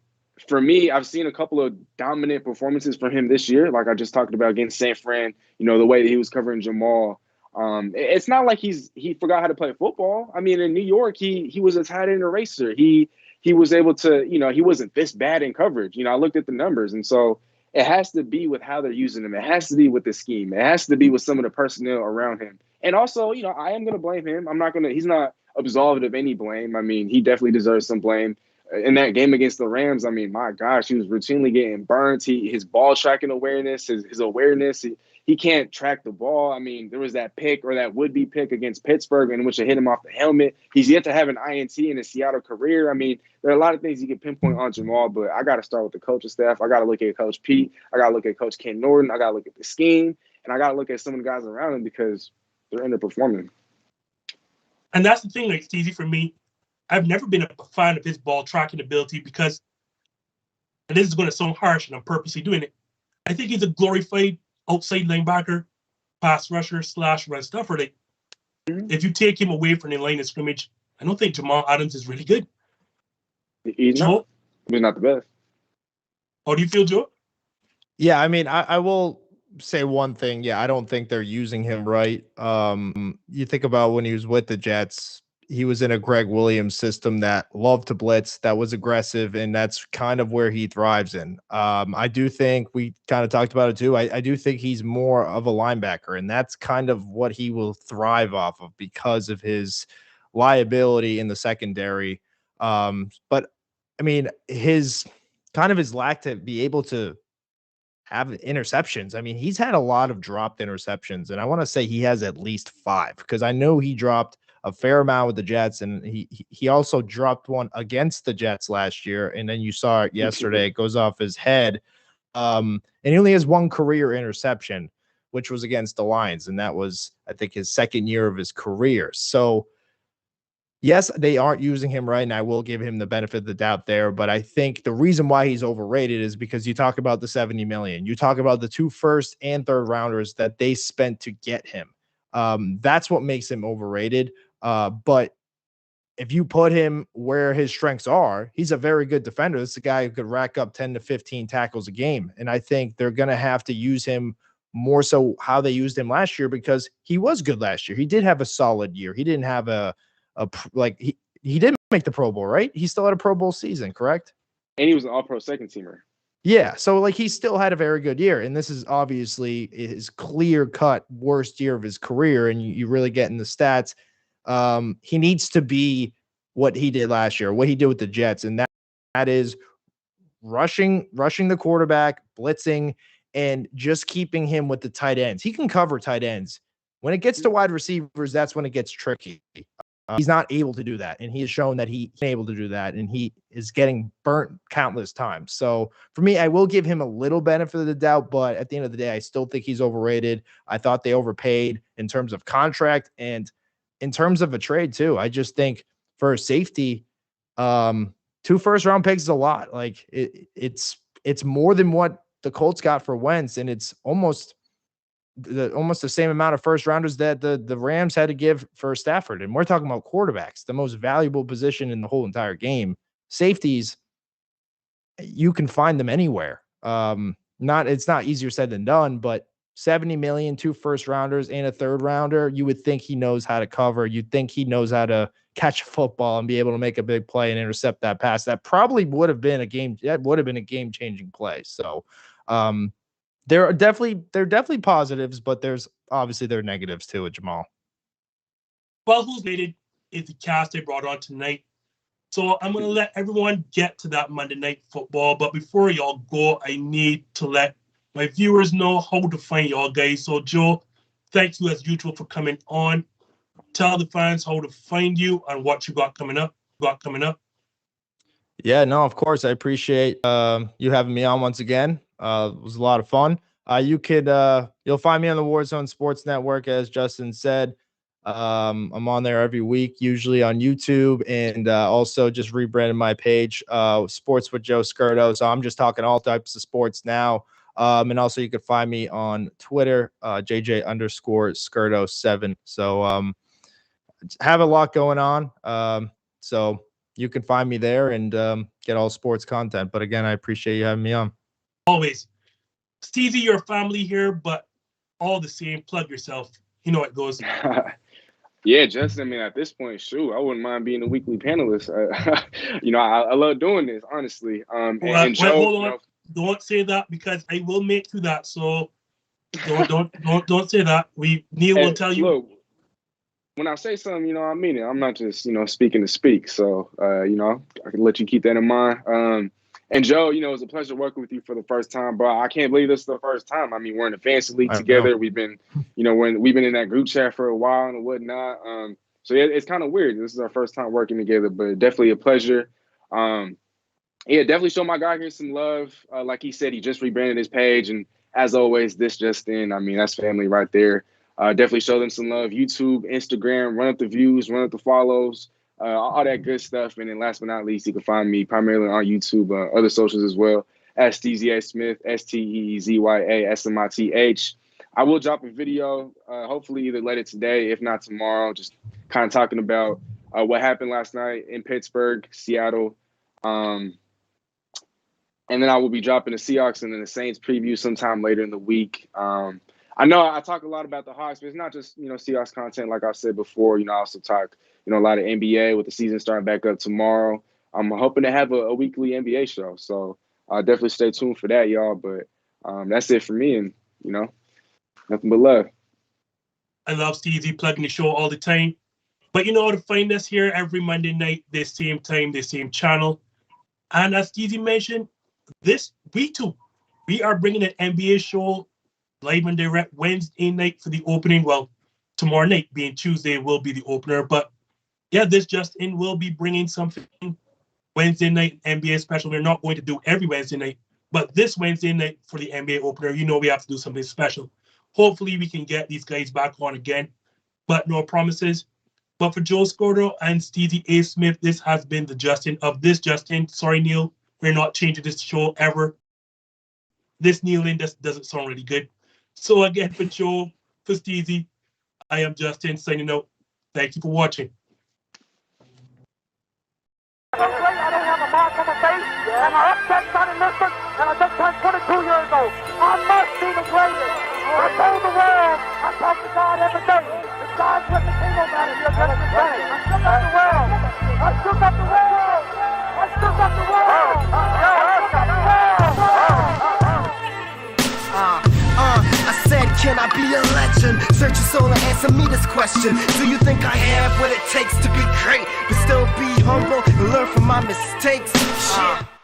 for me, I've seen a couple of dominant performances from him this year, like I just talked about against San Fran, the way that he was covering Jamal. It's not like he forgot how to play football. I mean, in New York, he was a tight end eraser. He was able to, he wasn't this bad in coverage. I looked at the numbers. And so it has to be with how they're using him. It has to be with the scheme. It has to be with some of the personnel around him. And also, I am going to blame him. He's not absolved of any blame. I mean, he definitely deserves some blame. In that game against the Rams, I mean, my gosh, he was routinely getting burnt. His ball tracking awareness, his awareness, he can't track the ball. I mean, there was that pick or that would-be pick against Pittsburgh in which it hit him off the helmet. He's yet to have an INT in his Seattle career. I mean, there are a lot of things you can pinpoint on Jamal, but I got to start with the coaching staff. I got to look at Coach Pete. I got to look at Coach Ken Norton. I got to look at the scheme, and I got to look at some of the guys around him because they're underperforming. And that's the thing, like, it's easy for me. I've never been a fan of his ball tracking ability because, and this is going to sound harsh and I'm purposely doing it, I think he's a glorified outside linebacker, pass rusher / run stuffer. Like, if you take him away from the line of scrimmage, I don't think Jamal Adams is really good. He's not the best. How do you feel, Joe? Yeah, I mean, I will say one thing. Yeah, I don't think they're using him right. You think about when he was with the Jets, he was in a Greg Williams system that loved to blitz, that was aggressive, and that's kind of where he thrives in. I do think we kind of talked about it too. I do think he's more of a linebacker, and that's kind of what he will thrive off of because of his liability in the secondary. But I mean, his lack to be able to have interceptions. I mean, he's had a lot of dropped interceptions, and I want to say he has at least 5 because I know he dropped a fair amount with the Jets, and he also dropped one against the Jets last year, and then you saw it yesterday. It goes off his head. And he only has one career interception, which was against the Lions, and that was, I think, his second year of his career. So, yes, they aren't using him right, and I will give him the benefit of the doubt there. But I think the reason why he's overrated is because you talk about the $70 million. You talk about the 2 first and third rounders that they spent to get him. That's what makes him overrated. But if you put him where his strengths are, he's a very good defender. This is a guy who could rack up 10 to 15 tackles a game. And I think they're going to have to use him more so how they used him last year, because he was good last year. He did have a solid year. He didn't have he didn't make the Pro Bowl, right? He still had a Pro Bowl season, correct? And he was an All-Pro second teamer. Yeah. So he still had a very good year. And this is obviously his clear-cut worst year of his career. And you really get in the stats. He needs to be what he did last year, what he did with the Jets. And that is rushing the quarterback, blitzing, and just keeping him with the tight ends. He can cover tight ends. When it gets to wide receivers, that's when it gets tricky. He's not able to do that, and he has shown that he's able to do that, and he is getting burnt countless times. So for me, I will give him a little benefit of the doubt, but at the end of the day, I still think he's overrated. I thought they overpaid in terms of contract and in terms of a trade too. I just think for a safety, 2 first-round picks is a lot. It's more than what the Colts got for Wentz, and it's almost the same amount of first rounders that the Rams had to give for Stafford. And we're talking about quarterbacks, the most valuable position in the whole entire game. Safeties, you can find them anywhere. It's not easier said than done, but $70 million, 2 first rounders and a third rounder, you would think he knows how to cover. You'd think he knows how to catch a football and be able to make a big play and intercept that pass. That probably would have been a game-changing play. So, There are definitely positives, but there's obviously there are negatives too with Jamal. Well, who's rated is the cast they brought on tonight. So I'm going to let everyone get to that Monday Night Football. But before y'all go, I need to let my viewers know how to find y'all guys. So Joe, thank you as usual for coming on. Tell the fans how to find you and what you got coming up. Yeah, no, of course. I appreciate you having me on once again. It was a lot of fun. You'll find me on the Warzone Sports Network, as Justin said. I'm on there every week, usually on YouTube, and also just rebranded my page, Sports with Joe Scurto. So I'm just talking all types of sports now. And also you can find me on Twitter, JJ_Scurto7. So have a lot going on. So you can find me there and get all sports content. But again, I appreciate you having me on. Always. Steezy, your family here, but all the same, plug yourself. You know how it goes. Yeah, Justin, I mean, at this point, shoot, I wouldn't mind being a weekly panelist. I love doing this, honestly. And Joe, hold on. Don't say that, because I will make you that. So don't say that. Neil will tell you. Look, when I say something, I mean it. I'm not just, speaking to speak. So, I can let you keep that in mind. And Joe, it was a pleasure working with you for the first time, bro. I can't believe this is the first time. I mean, we're in a fantasy league together. Know. We've been, we've been in that group chat for a while and whatnot. So it's kind of weird. This is our first time working together, but definitely a pleasure. Definitely show my guy here some love. Like he said, he just rebranded his page, and as always, this just in. I mean, that's family right there. Definitely show them some love. YouTube, Instagram, run up the views, run up the follows. All that good stuff. And then last but not least, you can find me primarily on YouTube, other socials as well, at Steezy A Smith, SteezyASmith. I will drop a video, hopefully either later today, if not tomorrow, just kind of talking about what happened last night in Pittsburgh, Seattle. And then I will be dropping the Seahawks and then the Saints preview sometime later in the week. I know I talk a lot about the Hawks, but it's not just, Seahawks content. Like I said before, I also talk, a lot of NBA with the season starting back up tomorrow. I'm hoping to have a weekly NBA show. So definitely stay tuned for that, y'all. But that's it for me. And, nothing but love. I love Steezy plugging the show all the time. But you know how to find us here every Monday night, this same time, this same channel. And as Steezy mentioned, this week too, we are bringing an NBA show live and direct Wednesday night for the opening. Well, tomorrow night being Tuesday will be the opener, but yeah, this just in will be bringing something Wednesday night NBA special. We're not going to do every Wednesday night, but this Wednesday night for the NBA opener, we have to do something special. Hopefully we can get these guys back on again, but no promises. But for Joe Scurto and Steezy A. Smith, this has been the Justin of this Justin. Sorry, Neil, we're not changing this show ever. This kneeling just doesn't sound really good. So again, for Joe, for Steezy, I am Justin signing out. Thank you for watching. I don't have a mark on my face, and my upset's not enlisted, and I just turned 22 years old. I must be the greatest. I told the world, I talk to God every day. If God's with me, ain't nobody here just the same. I still got the world. I still got the world. I still got the world. I said, can I be a legend? Search your soul and answer me this question. Do you think I have what it takes to be great, but still be humble and learn from my mistakes? Shit.